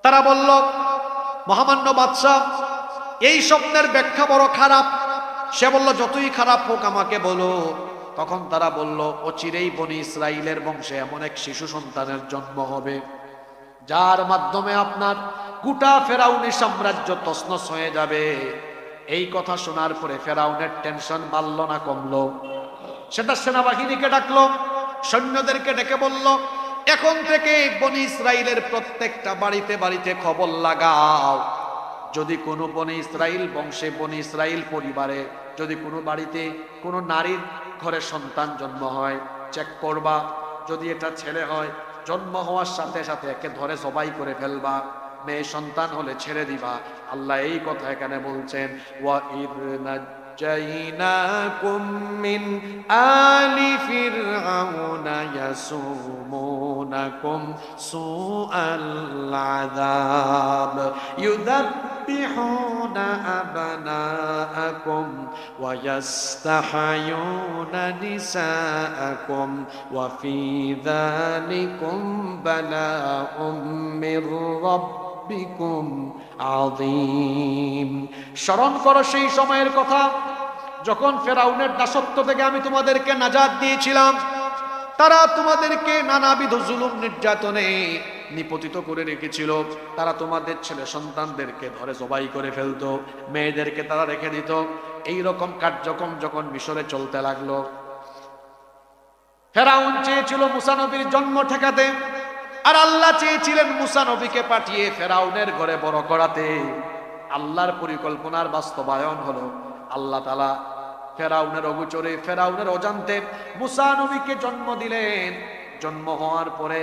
তারা বলল, মহামান্য বাদশাহ, এই স্বপ্নের ব্যাখ্যা বড় খারাপ। সে বলল, যতই খারাপ হোক আমাকে বলো। তখন তারা বলল, অচিরেই বনী ইসরাইলের বংশে এমন এক শিশু সন্তানের জন্ম হবে যার মাধ্যমে আপনার গোটা ফেরাউনি সাম্রাজ্য তছনছ হয়ে যাবে। এই কথা শোনার পরে ফেরাউনের টেনশন বাড়ল না কমলো? সেটা সেনাবাহিনীকে ডাকলো, সৈন্যদেরকে ডেকে বলল, এখন থেকে বনি ইসরাইলের প্রত্যেকটা বাড়িতে বাড়িতে খবর লাগাও, যদি কোনো বনি ইসরাইল বংশে, বনি ইসরাইল পরিবারে যদি কোনো বাড়িতে কোনো নারীর ঘরে সন্তান জন্ম হয়, চেক করবা। যদি এটা ছেলে হয়, জন্ম হওয়ার সাথে সাথে একে ধরে জবাই করে ফেলবা, মেয়ে সন্তান হলে ছেড়ে দিবা। আল্লাহ এই কথা এখানে বলছেন, ওয়া ইদ নাজ্জাইনাকুম মিন আলি ফিরআউনা ইয়াসুমুনাকুম সুআল আযাব ইউযাব্বিহুনা আবনাআকুম ওয়া ইয়াস্তাহয়ুনা নিসাআকুম ওয়া ফি যালিকুম বালাউম মির রাব্বিকুম আযীম। স্মরণ করো সেই সময়ের কথা যখন ফেরাউনের দাসত্ব থেকে আমি তোমাদেরকে নাজাত দিয়েছিলাম। তারা তোমাদেরকে নানাবিধ জুলুম নির্যাতনে নিপতিত করে রেখেছিল। তারা তোমাদের ছেলে সন্তানদেরকে ধরে জবাই করে ফেলতো, মেয়েদেরকে তারা রেখে দিত। এই রকম কার্যক্রম যখন মিশরে চলতে লাগলো, ফেরাউন চেয়েছিল মুসা নবীর জন্ম ঠেকাতে, আর আল্লাহ চেয়েছিলেন মুসা নবীকে পাঠিয়ে ফেরাউনের ঘরে বড় করাতে। আল্লাহর পরিকল্পনার বাস্তবায়ন হলো। আল্লাহ তাআলা ফেরাউনের অগোচরে, ফেরাউনের অজান্তে মুসা নবীকে জন্ম দিলেন। জন্ম হওয়ার পরে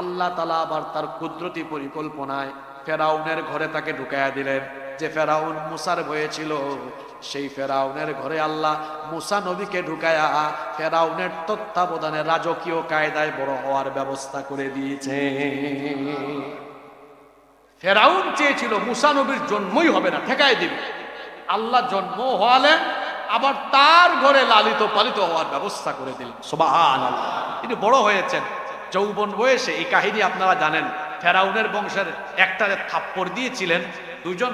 আল্লাহ তাআলা আবার তার কুদরতি পরিকল্পনায় ফেরাউনের ঘরে তাকে ঢুকাইয়া দিলেন। যে ফেরাউন মুসার ভয়ে ছিল, সেই ফেরাউনের ঘরে আল্লাহ মুসা নবীকে ঢুকায়া ফেরাউনের তত্ত্বাবধানে রাজকীয় কায়দায় বড় হওয়ার ব্যবস্থা করে দিয়েছে। ফেরাউন চেয়েছিল মুসা নবীর জন্মই হবে না, ঠেকায় দিবে। আল্লাহ জন্ম হওয়ালেন, আবার তার ঘরে লালিত পালিত হওয়ার ব্যবস্থা করে দিলেন। সুবহানাল্লাহ। তিনি বড় হয়েছেন যৌবন বয়সে। এই কাহিনী আপনারা জানেন। ফেরাউনের বংশের একটারে থাপ্পড় দিয়েছিলেন, দুজন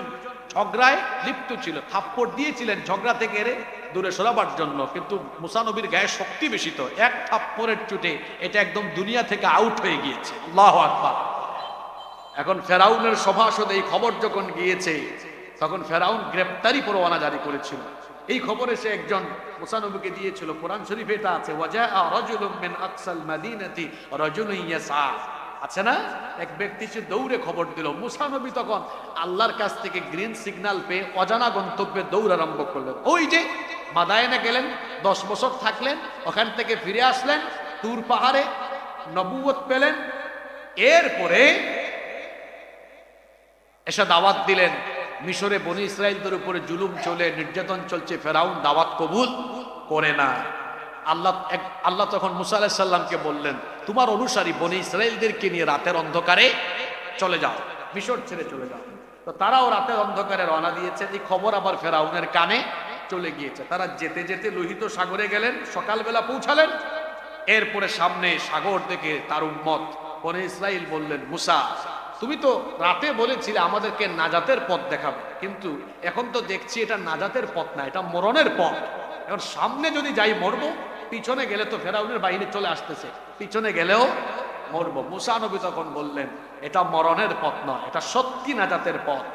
ঝগড়ায় লিপ্ত ছিল, থাপ্পড় দিয়েছিলেন ঝগড়া থেকে এরে দূরে সরাবার জন্য। কিন্তু মুসা নবীর গায়ে শক্তি বেশি, তো এক থাপ্পড়ের চোটে এটা একদম দুনিয়া থেকে আউট হয়ে গিয়েছে। আল্লাহু আকবার। এখন ফেরাউনের সভাসদ এই খবর যখন গিয়েছে, তখন ফেরাউন গ্রেফতারি পরোয়ানা জারি করেছিল। এই খবরে সে একজন মুসা নবীকে দিয়েছিল। কোরআন শরীফে এটা আছে, ওয়াজাআ রাজুলুম মিন আকসাল মাদিনাতি রাজুলুন ইয়াসা, আছে না? এক ব্যক্তি সে দৌড়ে খবর দিল। মুসা নবী তখন আল্লাহর কাছ থেকে গ্রিন সিগন্যাল পেয়ে অজানা গন্তব্যে দৌড় আরম্ভ করলেন। ওই যে মাদায়েনে গেলেন, 10 বছর থাকলেন, ওখান থেকে ফিরে আসলেন, তুর পাহাড়ে নবুয়ত পেলেন। এরপরে এসে দাওয়াত দিলেন। মিশরে বনি ইসরাইলদের উপরে জুলুম চলে, নির্যাতন চলছে, ফেরাউন দাওয়াত কবুল করে না। আল্লাহ তখন মুসা আলাইহিস সালামকে বললেন, তোমার অনুসারী বনি ইসরাইলদেরকে নিয়ে রাতের অন্ধকারে চলে যাও, মিশর ছেড়ে চলে যাও। তো তারাও রাতের অন্ধকারে রওনা দিয়েছে। এই খবর আবার ফেরাউনের কানে চলে গিয়েছে। তারা যেতে যেতে লোহিত সাগরে গেলেন, সকালবেলা পৌঁছালেন। এরপরে সামনে সাগর দেখে তার উম্মত বনি ইসরাইল বললেন, মুসা তুমি তো রাতে বলেছিলে আমাদেরকে নাজাতের পথ দেখাবে, কিন্তু এখন তো দেখছি এটা নাজাতের পথ না, এটা মরণের পথ। এখন সামনে যদি যাই মরবো, পিছনে গেলে তো ফেরাউনের বাহিনী চলে আসতেছে, পিছনে গেলেও মরবো। মুসা নবী তখন বললেন, এটা মরণের পথ নয়, এটা সত্যি নাজাতের পথ।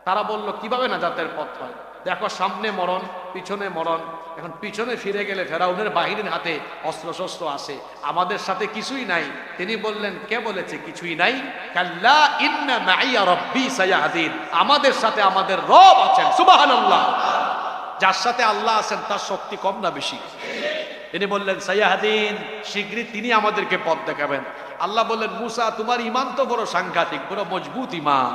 তারা বলল, কিভাবে নাজাতের পথ হয়? দেখো সামনে মরণ, পিছনে মরণ। এখন পিছনে ফিরে গেলে ফেরাউনের বাহিনীর হাতে অস্ত্র শস্ত্র আসে, আমাদের সাথে কিছুই নাই। তিনি বললেন, কে বলেছে কিছুই নাই? কাল্লা ইন্না মাইয়া রাব্বি সায়াহদিন, আমাদের সাথে আমাদের রব আছেন। সুবহানাল্লাহ। যার সাথে আল্লাহ আছেন তার শক্তি কম না বেশি? তিনি বললেন, সায়াহদিন, শীঘ্রই তিনি আমাদেরকে পথ দেখাবেন। আল্লাহ বললেন, মুসা তোমার ঈমান তো বড় সাংঘাতিক, বড় মজবুত ঈমান,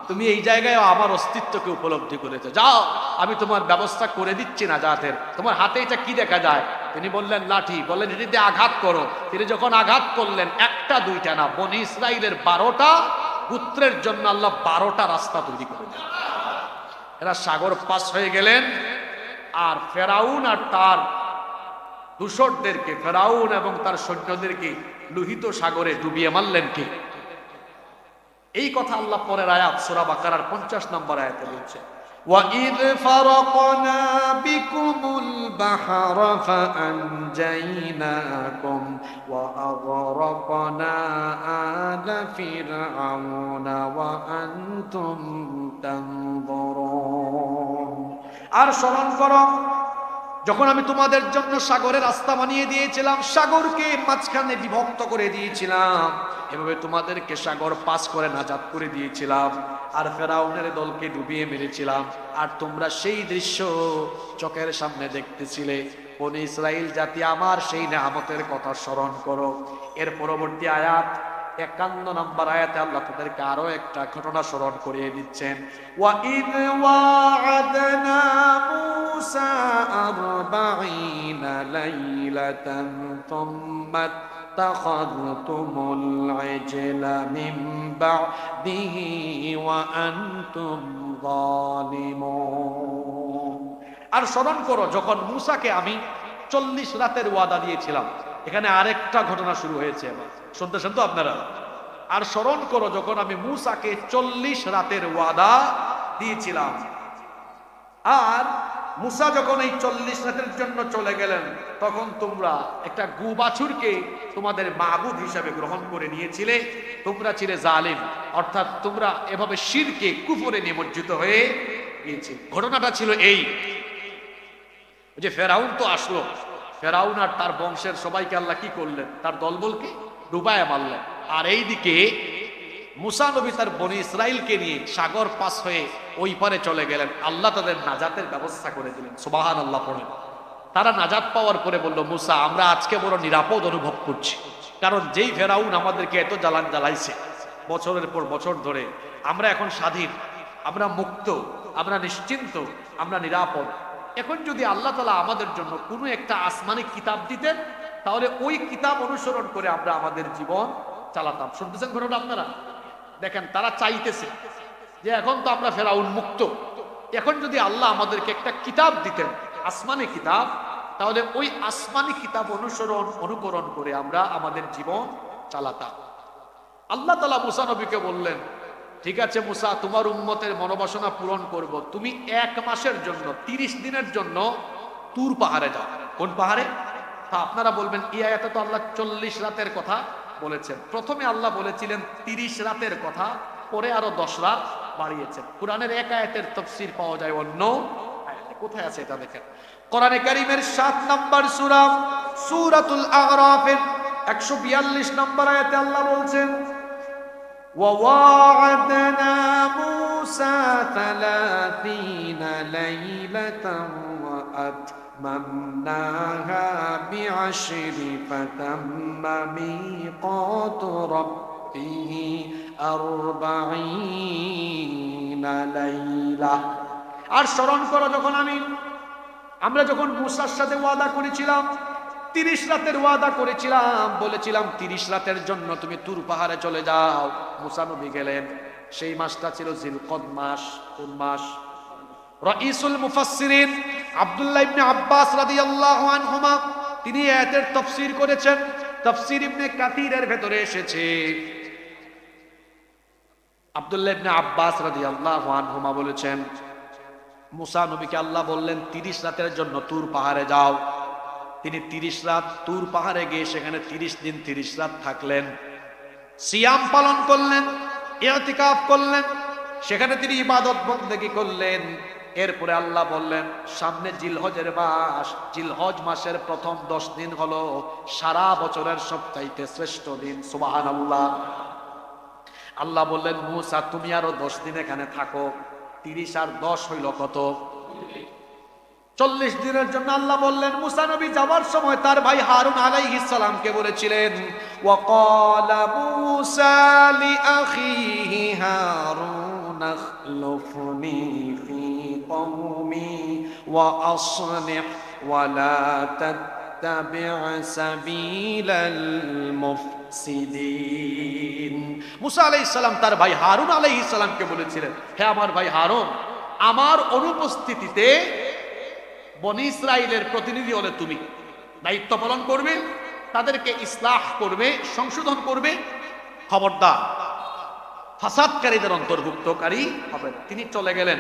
তুমি এই জায়গায় আমার অস্তিত্বকে উপলব্ধি করেছো, যাও আমি তোমার ব্যবস্থা করে দিচ্ছি নাজাতের। তোমার হাতে এটা কি দেখা যায়? তিনি বললেন, লাঠি। বললেন, এটিতে আঘাত করো। তিনি যখন আঘাত করলেন, একটা দুইটা না, বনি ইসরাইলের 12টা পুত্রের জন্য আল্লাহ 12টা রাস্তা তৈরি করে দিলেন। এরা সাগর পাস হয়ে গেলেন। আর ফেরাউন আর তার দূষরদেরকে, ফেরাউন এবং তার সৈন্যদেরকে লোহিত সাগরে ডুবিয়ে মারলেন কে? এই কথা আল্লাহ পরের আয়াত সূরা বাকারার 50 নম্বর আয়াতে বলছে, ওয়াইদ ফারাকনা বিক বিকুমুল বাহরা ফাআনজাইনাকুম ওয়া আগরাকনা আলা ফিরআউনা ওয়া আনতুম তানজুরুন। আর স্মরণ করো যখন আমি তোমাদের জন্য সাগরের রাস্তা বানিয়ে দিয়েছিলাম, সাগরকে মাঝখানে বিভক্ত করে দিয়েছিলাম, এভাবে তোমাদেরকে সাগর পাস করে নাজাত করে দিয়েছিলাম, আর ফেরাউনের দলকে ডুবিয়ে মেরেছিলাম, আর তোমরা সেই দৃশ্য চোখের সামনে দেখতেছিলে। বনী ইসরাইল জাতি আমার সেই নেয়ামতের কথা স্মরণ করো। এর পরবর্তী আয়াত 51 নম্বর আয়াতে আল্লাহ তাদেরকে আরো একটা ঘটনা স্মরণ করিয়ে দিচ্ছেন। ওয়া ইয ওয়া'আদনা মূসা 40 লাইলাতান থুম্মা তাখাযতুমুল ইজলা মিন বা'দিহি ওয়া আনতুম যালিমুন। আর স্মরণ করো যখন মূসাকে আমি 40 রাতের ওয়াদা দিয়েছিলাম। এখানে আরেকটা ঘটনা শুরু হয়েছে, এবার শুনতেছেন তো আপনারা। আর স্মরণ করো যখন আমি মূসাকে 40 রাতের ওয়াদা দিয়েছিলাম, আর মূসা যখন এই 40 রাতের জন্য চলে গেলেন, তখন তোমরা একটা গু বাছুরকে তোমাদের মাবুদ হিসাবে গ্রহণ করে নিয়েছিলে। তোমরা ছিলে জালিম, অর্থাৎ তোমরা এভাবে শিরকে কুফরে নিমজ্জিত হয়ে গিয়েছিলে। ঘটনাটা ছিল এই যে ফেরাউন তো আসলো, ফেরাউন আর তার বংশের সবাইকে আল্লাহ কি করলেন? তার দলবলকে ডুবায় মারলেন। আর এইদিকে মুসা নবী তার বনী ইসরাইলকে নিয়ে সাগর পাস হয়ে ওই পারে চলে গেলেন। আল্লাহ তাদের নাজাতের ব্যবস্থা করে দিলেন। সুবহানাল্লাহ পড়েন। তারা নাজাত পাওয়ার পরে বলল, মুসা আমরা আজকে বড় নিরাপদ অনুভব করছি, কারণ যেই ফেরাউন আমাদেরকে এত জ্বালান জ্বালাইছে বছরের পর বছর ধরে, আমরা এখন স্বাধীন, আমরা মুক্ত, আমরা নিশ্চিন্ত, আমরা নিরাপদ। এখন যদি আল্লাহ তাআলা আমাদের জন্য কোনো একটা আসমানি কিতাব দিতেন, তাহলে ওই কিতাব অনুসরণ করে আমরা আমাদের জীবন চালাতাম। শুনতেছেন ঘটনা আপনারা? দেখেন তারা চাইতেছে যে এখন তো আমরা ফেরাউন মুক্ত, এখন যদি আল্লাহ আমাদেরকে একটা কিতাব দিতেন, আসমানি কিতাব, তাহলে ওই আসমানি কিতাব অনুকরণ করে আমরা আমাদের জীবন চালাতাম। আল্লাহ তাআলা মুসা নবীকে বললেন, ঠিক আছে মুসা, তোমার উম্মতের মনোবাসনা পূরণ করব, তুমি 1 মাসের জন্য 30 দিনের জন্য তুর পাহাড়ে যাও। কোন পাহাড়ে? তা আপনারা বলবেন এই আয়াতে তো আল্লাহ 40 রাতের কথা বলেছেন। প্রথমে আল্লাহ বলেছিলেন 30 রাতের কথা, পরে আরো 10 রাত বাড়িয়েছেন। কোরআনের এক আয়াতের তাফসীর পাওয়া যায় অন্য আয়াতে। কোথায় আছে এটা দেখেন, কোরআনে কারীমের 7 নম্বর সূরা সূরাতুল আ'রাফের 142 নম্বর আয়াতে আল্লাহ বলছেন, وواعدنا موسى 30 ليلة وأتممناها ب10 فتم ميقات ربه 40 ليلة। আর স্মরণ করো যখন আমরা যখন মূসার সাথে ওয়াদা করেছিলাম, 30 রাতের ওয়াদা করেছিলাম, বলেছিলাম 30 রাতের জন্য তুমি তুর পাহাড়ে চলে যাও। মুসা নবী গেলেন, সেই মাসটা ছিল জিলকদ মাস। কোন মাস? রাইসুল মুফাসসিরিন আব্দুল্লাহ ইবনে আব্বাস রাদিয়াল্লাহু আনহুমা তিনি আয়াতের তাফসীর করেছেন। তাফসীর ইবনে কাসিরের ভেতরে এসেছে, আব্দুল্লাহ ইবনে আব্বাস রাদিয়াল্লাহু আনহুমা বলেছেন, মুসা নবীকে আল্লাহ বললেন 30 রাতের জন্য তুর পাহাড়ে যাও। তিনি 30 রাত তুর পাহাড়ে গিয়ে সেখানে 30 দিন 30 রাত থাকলেন, সিয়াম পালন করলেন, ইতিকাফ করলেন, সেখানে তিনি ইবাদত বন্দেগী করলেন। এরপরে আল্লাহ বললেন, সামনে জিলহজের মাস, জিলহজ মাসের প্রথম 10 দিন হলো সারা বছরের সবচাইতে শ্রেষ্ঠ দিন। সুবহানাল্লাহ। আল্লাহ বললেন, মুসা তুমি আরো 10 দিন এখানে থাকো। 30 আর 10 হইল কত? 40 দিনের জন্য আল্লাহ বললেন, মুসা নবী যাওয়ার সময় তার ভাই হারুন আলাইহিস সালামকে বলেছিলেন, ওয়াকালা মুসা লিআখিহি হারুন আখলুফনি ফি কওমি ওয়া আসলিহ ওয়া লা তাত্তাবি' সাবিলাল মুফসিদিন। মুসা আলাইহিস সালাম তার ভাই হারুন আলাইহিস সালামকে বলেছিলেন, হে আমার ভাই হারুন, আমার অনুপস্থিতিতে বনী ইসরাইলের প্রতিনিধি হলে তুমি দায়িত্ব পালন করবে, তাদেরকে ইসলাহ করবে, সংশোধন করবে, খবরদার ফাসাদকারীদের অন্তর্ভুক্তকারী হবে। তিনি চলে গেলেন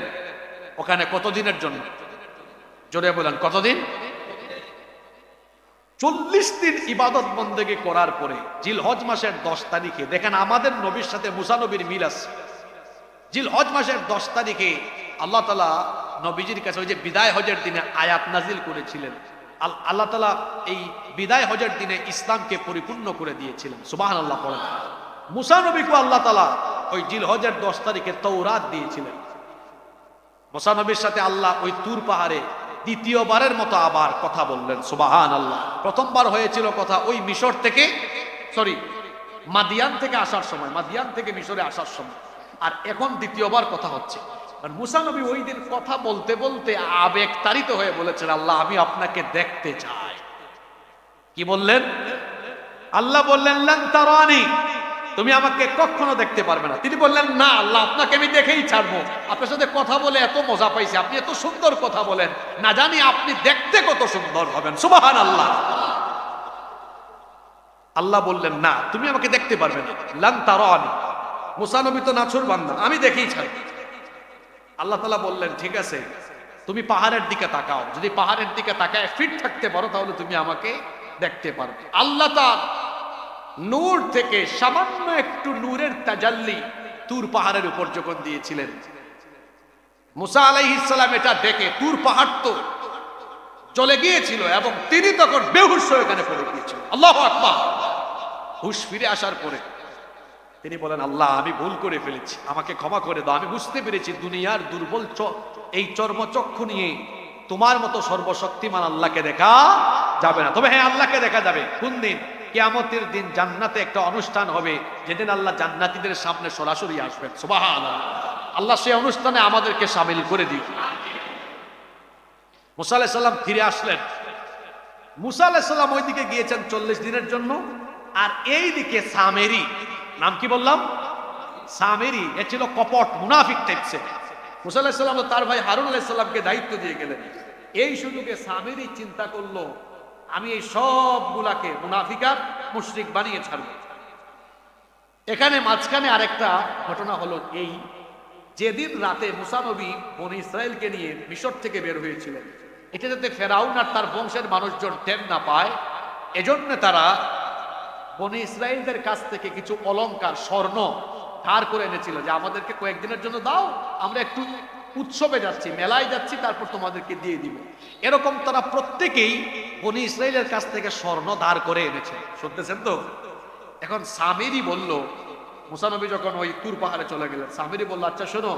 ওখানে কতদিনের জন্য? জোরে বলেন কতদিন? 40 দিন ইবাদত বন্দেগি করার পরে জিলহজ মাসের 10 তারিখে, দেখেন আমাদের নবীর সাথে মুসা নবীর মিল আছে। জিলহজ মাসের 10 তারিখে আল্লাহ তাআলা নবীজির কাছে ওই যে বিদায় হজের দিনে আয়াত নাজিল করেছিলেন। আল্লাহ তাআলা এই বিদায় হজের দিনে ইসলামকে পরিপূর্ণ করে দিয়েছিলেন। সুবহানাল্লাহ বলেন। মুসা নবীকে আল্লাহ তাআলা ওই জিলহজের 10 তারিখে তাওরাত দিয়েছিলেন। মুসা নবীর সাথে আল্লাহ ওই তুর পাহাড়ে দ্বিতীয়বারের মতো আবার কথা বললেন। সুবহানাল্লাহ। প্রথমবার হয়েছিল কথা ওই মিশর থেকে, মাদিয়ান থেকে আসার সময়, মাদিয়ান থেকে মিশরে আসার সময়। আর এখন দ্বিতীয়বার কথা হচ্ছে। আর মুসা নবী ওই দিন কথা বলতে বলতে আবেগ তাড়িত হয়ে বলেছেন, আল্লাহ আমি আপনাকে দেখতে চাই। কি বললেন? আল্লাহ বললেন লান তারানি, তুমি আমাকে কখনো দেখতে পারবে না। তিনি বললেন, না আল্লাহ আপনাকে আমি দেখেই ছাড়বো। আপনার সাথে কথা বলে এত মজা পাইছি, আপনি এত সুন্দর কথা বলেন, না জানি আপনি দেখতে কত সুন্দর হবেন। সুবহানাল্লাহ। আল্লাহ বললেন, না তুমি আমাকে দেখতে পারবে না। লান তারানি, মুসা নবী তো নাছুর বান্দা, আমি দেখেই ছাড়বো। আল্লাহ তাআলা বললেন, ঠিক আছে তুমি পাহাড়ের দিকে তাকাও, যদি পাহাড়ের দিকে তাকায় ফিট থাকতে পারো তাহলে তুমি আমাকে দেখতে পারবে। আল্লাহ তাআলা নূর থেকে সামান্য একটু নূরের তাজাল্লি তুর পাহাড়ের উপর যখন দিয়েছিলেন, মুসা আলাইহিস সালাম এটা দেখে তুর পাহাড় তো চলে গিয়েছিল এবং তিনি তখন বেহুশ হয়ে এখানে পড়ে গিয়েছিলেন। আল্লাহু আকবার। হুশ ফিরে আসার পরে তিনি বলেন, আল্লাহ আমি ভুল করে ফেলেছি, আমাকে ক্ষমা করে দাও। আমি বুঝতে পেরেছি দুনিয়ার দুর্বল এই চর্মচক্ষু নিয়ে তোমার মতো সর্বশক্তিমান আল্লাহকে দেখা যাবে না। তবে হ্যাঁ, আল্লাহকে দেখা যাবে। কোন দিন? কিয়ামতের দিন জান্নাতে একটা অনুষ্ঠান হবে, যেদিন আল্লাহ জান্নাতীদের সামনে সরাসরি আসবেন। সুবহানাল্লাহ। আল্লাহ সেই অনুষ্ঠানে আমাদেরকে শামিল করে দিন। মুসা আলাইহিস সালাম ফিরে আসলেন। মুসা আলাইহিস সালাম ওইদিকে গিয়েছেন 40 দিনের জন্য, আর এই দিকে সামেরি, নাম কি বললাম? সামেরি। এ ছিল কপট মুনাফিক টাইপসের। মুসা আলাইহিস সালাম তার ভাই হারুন আলাইহিস সালামকে দায়িত্ব দিয়ে গেলেন। এই সুযোগে সামেরি চিন্তা করলো, আমি এই সবগুলাকে মুনাফিকার মুশরিক বানিয়ে ছাড়ব। এখানে মাঝখানে আরেকটা ঘটনা হলো এই, যেদিন রাতে মুসা নবী বনী ইসরাইলকে নিয়ে মিশর থেকে বের হয়েছিলেন, এটা যাতে ফেরাউন আর তার বংশের মানুষজন টের না পায়, এজন্য তারা বনী ইসরাইলদের কাছ থেকে কিছু অলংকার স্বর্ণ ধার করে এনেছিল, যে আমাদেরকে কয়েকদিনের জন্য দাও, আমরা একটু উৎসবে যাচ্ছি, মেলায় যাচ্ছি, তারপর তোমাদেরকে দিয়ে দিব। এরকম তারা প্রত্যেকেই বনী ইসরাইলের কাছ থেকে স্বর্ণ ধার করে এনেছে। শুনতেছেন তো? এখন সামেরি বলল, মুসা নবী যখন ওই তুর পাহাড়ে চলে গেলেন, সামেরি বলল, আচ্ছা শোনো,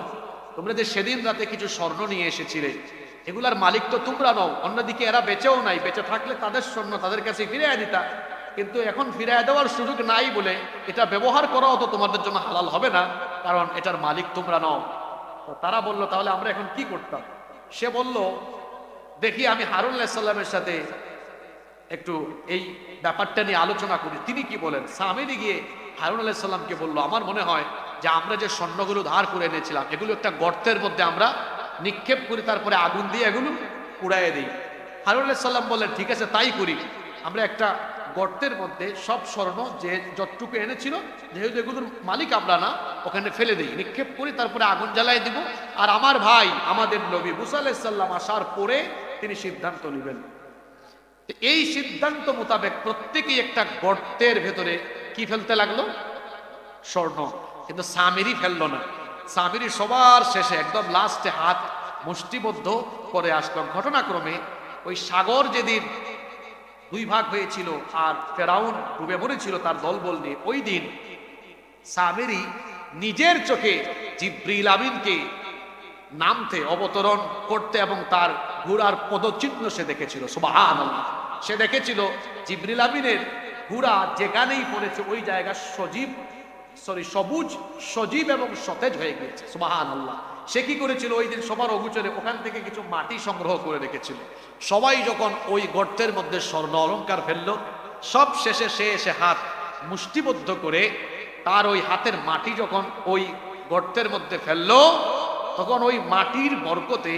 তোমরা যে সেদিন রাতে কিছু স্বর্ণ নিয়ে এসেছিলে, এগুলার মালিক তো তোমরা নও, অন্যদিকে এরা বেঁচেও নাই, বেঁচে থাকলে তাদের স্বর্ণ তাদের কাছে ফিরিয়ে দিতা, কিন্তু এখন ফিরিয়ে দেওয়ার সুযোগ নাই বলে এটা ব্যবহার করাও তো তোমাদের জন্য হালাল হবে না, কারণ এটার মালিক তোমরা নও। তো তারা বলল, তাহলে আমরা এখন কি করতাম? সে বলল, দেখি আমি হারুন আলাইহিস সালামের সাথে একটু এই ব্যাপারটা নিয়ে আলোচনা করি, তিনি কি বলেন। সামেরি গিয়ে হারুন আলাইহিস সালামকে বলল, আমার মনে হয় যে আমরা যে স্বর্ণগুলো ধার করে এনেছিলাম এগুলো একটা গর্তের মধ্যে আমরা নিক্ষেপ করি, তারপরে আগুন দিয়ে এগুলো পুড়াইয়ে দিই। হারুন আলাইহিস সালাম বললেন, ঠিক আছে তাই করি, আমরা একটা গর্তের মধ্যে সব স্বর্ণ যে যতটুকু এনেছিল, যেহেতু এগুলোর মালিক আমরা না, ওখানে ফেলে দিই, নিক্ষেপ করি, তারপরে আগুন জ্বালাই দিব, আর আমার ভাই আমাদের নবী মুসা আলাইহিস সালাম আসার পরে তিনি সিদ্ধান্ত নেবেন। এই সিদ্ধান্ত মোতাবেক প্রত্যেকেই একটা গর্তের ভেতরে কি ফেলতে লাগলো? স্বর্ণ। কিন্তু সামেরি ফেললো না। সামেরি সবার শেষে একদম লাস্টে হাত মুষ্টিবদ্ধ করে আসলো। ঘটনাক্রমে ওই সাগর যেদিন দুই ভাগ হয়েছিল আর ফেরাউন ডুবে মরেছিল তার দলবল নিয়ে, ওই দিন সামেরি নিজের চোখে জিবরিল আমিনকে নামতে, অবতরণ করতে এবং তার ঘোড়ার পদচিহ্ন সে দেখেছিল। সুবহানাল্লাহ। সে দেখেছিল জিবরিল আমিনের ঘোড়া যেখানেই পড়েছে ওই জায়গা সবুজ, সজীব এবং সতেজ হয়ে গিয়েছে। সুবহানাল্লাহ। সে কি করেছিল? ওই দিন সবার অগোচরে ওখান থেকে কিছু মাটি সংগ্রহ করে রেখেছিল। সবাই যখন ওই গর্তের মধ্যে স্বর্ণ অলংকার ফেললো, সব শেষে সে এসে হাত মুষ্টিবদ্ধ করে তার ওই হাতের মাটি যখন ওই গর্তের মধ্যে ফেললো, তখন ওই মাটির বরকতে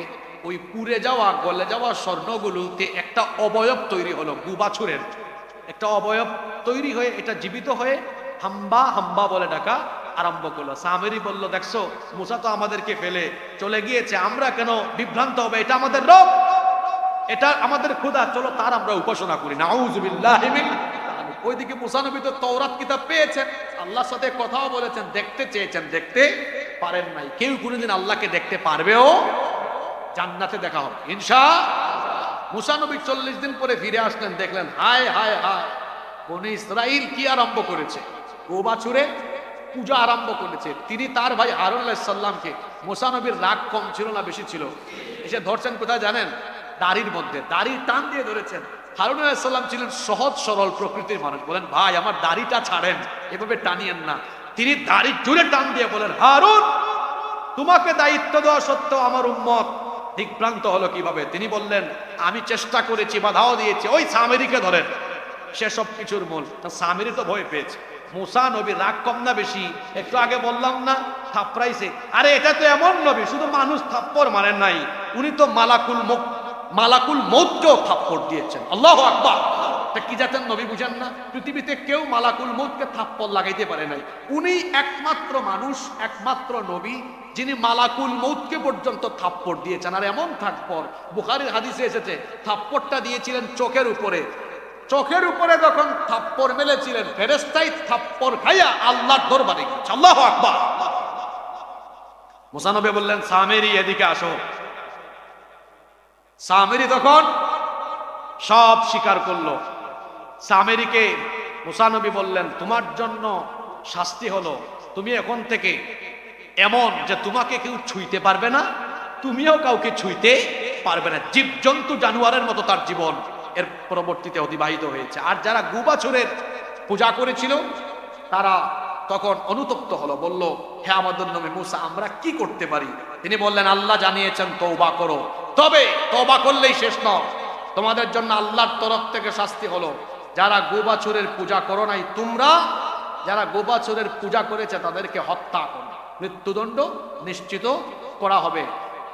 ওই পুড়ে যাওয়া গলে যাওয়া স্বর্ণগুলোতে একটা অবয়ব তৈরি হলো, গুবাছুরের একটা অবয়ব তৈরি হয়ে এটা জীবিত হয়ে হাম্বা হাম্বা বলে ডাকা আরম্ভ করলো। সামেরি বলল, দেখছো মুসা তো আমাদেরকে ফেলে চলে গিয়েছে, আমরা কেন বিভ্রান্ত হবে? এটা আমাদের রব, এটা আমাদের খোদা, চলো তার আমরা উপাসনা করি। নাউযুবিল্লাহি মিন। ওইদিকে মুসা নবী তো তাওরাত কিতাব পেয়েছেন, আল্লাহর সাথে কথাও বলেছেন, দেখতে চেয়েছেন, দেখতে পারেন নাই। কেউ কোনোদিন আল্লাহকে দেখতে পারবেও? জান্নাতে দেখা হবে ইনশাআল্লাহ। মুসা নবী 40 দিন পরে ফিরে আসলেন, দেখলেন হায় হায় হায়, বনি ইসরাইল কি আরম্ভ করেছে, গোবাছুরে পূজা আরম্ভ করেছে। তিনি তার ভাই হারুন আলাইহিস সালামকে, মুসা নবীর রাগ কম ছিল না বেশি ছিল, এসে ধরছেন কোথায় জানেন? দাড়ির মধ্যে, দাড়ি টান দিয়ে ধরেছেন। হারুন আলাইহিস সালাম ছিলেন সহজ সরল প্রকৃতির মানুষ, বলেন ভাই আমার দাড়িটা ছাড়েন, এভাবে টানিয়েন না। তিনি দাড়ি জুড়ে টান দিয়ে বলেন, হারুন তোমাকে দায়িত্ব দেওয়া সত্ত্বেও আমার উম্মত দিকভ্রান্ত হলো কিভাবে? তিনি বললেন আমি চেষ্টা করেছি, বাধাও দিয়েছি, ওই সামেরিকে ধরেন, সে সব কিছুর মূল। সামেরি তো ভয় পেয়েছে। মুসা নবী রাগ কম না বেশি? একটু আগে বললাম না থাপড়াইছে। আরে এটা তো এমন নবী, শুধু মানুষ থাপ্পড় মারেন নাই, উনি তো মালাকুল মউতকেও থাপ্পড় দিয়েছেন। আল্লাহু আকবার। কি জাতের নবী বুঝেন না? পৃথিবীতে কেউ মালাকুল মউতকে থাপ্পড় লাগাইতে পারে নাই। উনি একমাত্র মানুষ, একমাত্র নবী যিনি মালাকুল মউতকে পর্যন্ত থাপ্পড় দিয়েছেন। আর এমন থাপ্পড়, বুখারীর হাদিসে এসেছে, থাপ্পড়টা দিয়েছিলেন চোখের উপরে। চোখের উপরে যখন থাপ্পড় মেলেছিলেন, ফেরেশতাই থাপ্পড় খাইয়া আল্লাহর দরবারে গেছে। আল্লাহু আকবার। মুসা নবী বললেন সামেরি এদিকে আসো। সামেরি তখন সব স্বীকার করলো। সামেরিকে মুসা নবী বললেন তোমার জন্য শাস্তি হলো, তুমি এখন থেকে এমন যে তোমাকে কেউ ছুঁইতে পারবে না, তুমিও কাউকে ছুঁইতে পারবে না। জীবজন্তু জানোয়ারের মতো তার জীবন এর পরবর্তীতে অতিবাহিত হয়েছে। আর যারা গুবাছুরের পূজা করেছিল তারা তখন অনুতপ্ত হলো, বলল হে আমাদের নবী মুসা আমরা কি করতে পারি? তিনি বললেন আল্লাহ জানিয়েছেন তওবা করো, তবে তওবা করলেই শেষ নয়, তোমাদের জন্য আল্লাহর তরফ থেকে শাস্তি হলো যারা গোবাছুরের পূজা করো নাই, তোমরা যারা গোবাছুরের পূজা করেছে তাদেরকে হত্যা করো, মৃত্যুদণ্ড নিশ্চিত করা হবে।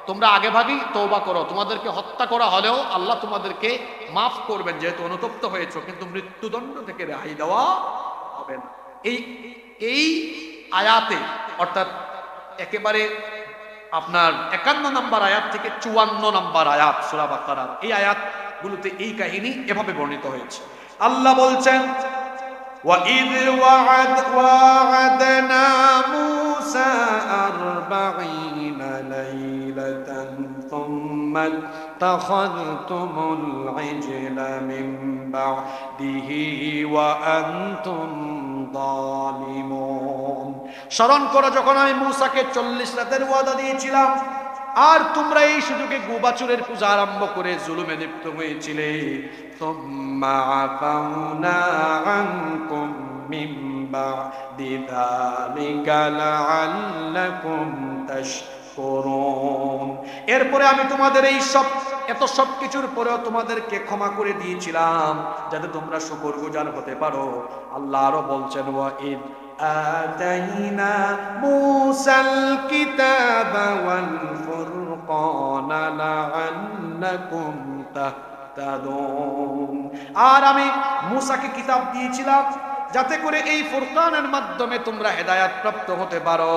তোমরা আগে ভাগেই তওবা করো, তোমাদেরকে হত্যা করা হলেও আল্লাহ তোমাদেরকে মাফ করবেন যেহেতু অনুতপ্ত হয়েছো, কিন্তু মৃত্যুদণ্ড থেকে রেহাই দেওয়া হবে না। এই আয়াতে অর্থাৎ একেবারে আপনার 51 নম্বর আয়াত থেকে 54 নম্বর আয়াত সূরা বাকারার, এই আয়াতগুলোতে এই কাহিনী এভাবে বর্ণিত হয়েছে। আল্লাহ বলছেন وَإِذْ وَعَدْنَا مُوسَى 40 لَيْلَةً ثُمَّ اتَّخَذْتُمُ الْعِجْلَ مِنْ بَعْدِهِ وَأَنْتُمْ ظَالِمُونَ। স্মরণ করো যখন আমি মূসাকে 40 রাতের ওয়াদা দিয়েছিলাম আর তোমরা এই সুযোগে গোবাছুরের পূজা আরম্ভ করে জুলুমে লিপ্ত হয়েছিলে। সুম্মা আফাউনা আনকুম মিন বাদি যালিকা লাআল্লাকুম তাশকুরুন। এরপরে আমি তোমাদের এই এত সব কিছুর পরেও তোমাদেরকে ক্ষমা করে দিয়েছিলাম যাতে তোমরা শুকরগুজার হতে পারো। আল্লাহ আরো বলছেন ওয়া ইদ آتينا موسى الكتاب والفرقان لعلكم تهتدون। আর আমি মূসাকে কিতাব দিয়েছিলাম যাতে করে এই ফুরকানের মাধ্যমে তোমরা হেদায়েত প্রাপ্ত হতে পারো।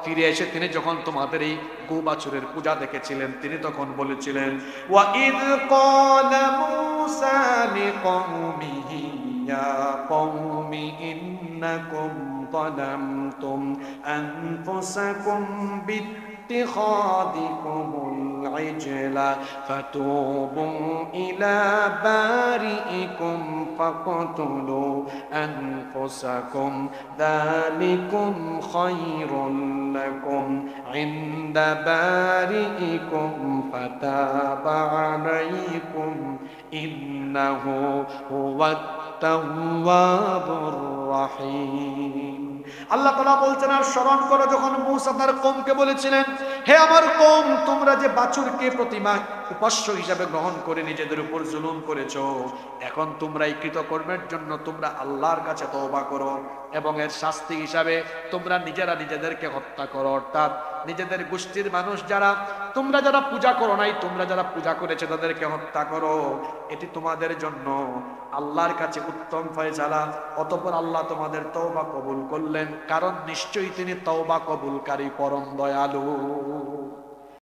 ফিরে এসে তিনি যখন তোমাদের এই গোবাছুরের পূজা দেখেছিলেন তিনি তখন বলেছিলেন ওয়া ইদ ক্বালা মূসা লিকওমিহি ইয়া কওমি ইন্নাকুম ظلمتم أنفسكم باتخاذكم العجل فتوبوا إلى بارئكم فاقتلوا أنفسكم ذلكم خير لكم عند بارئكم فتاب عليكم إنه هو التواب الرحيم। আল্লাহ তাআলা বলছেন আর স্মরণ করো যখন মূসা তার কওমকে বলেছিলেন হে আমার কওম তোমরা যে বাছুরকে প্রতিমা উপাস্য হিসাবে গ্রহণ করে নিজেদের উপর জুলুম করেছো, এখন তোমরা এই কৃতকর্মের জন্য তোমরা আল্লাহর কাছে তওবা করো এবং এর শাস্তি হিসাবে তোমরা নিজেরা নিজেদেরকে হত্যা করো। অর্থাৎ নিজেদের গোষ্ঠীর মানুষ যারা তোমরা যারা পূজা করো নাই, তোমরা যারা পূজা করেছে তাদেরকে হত্যা করো। এটি তোমাদের জন্য আল্লাহর কাছে উত্তম ফয়সালা। অতঃপর আল্লাহ তোমাদের তওবা কবুল করলেন, কারণ নিশ্চয়ই তিনি তওবা কবুলকারী পরম দয়ালু।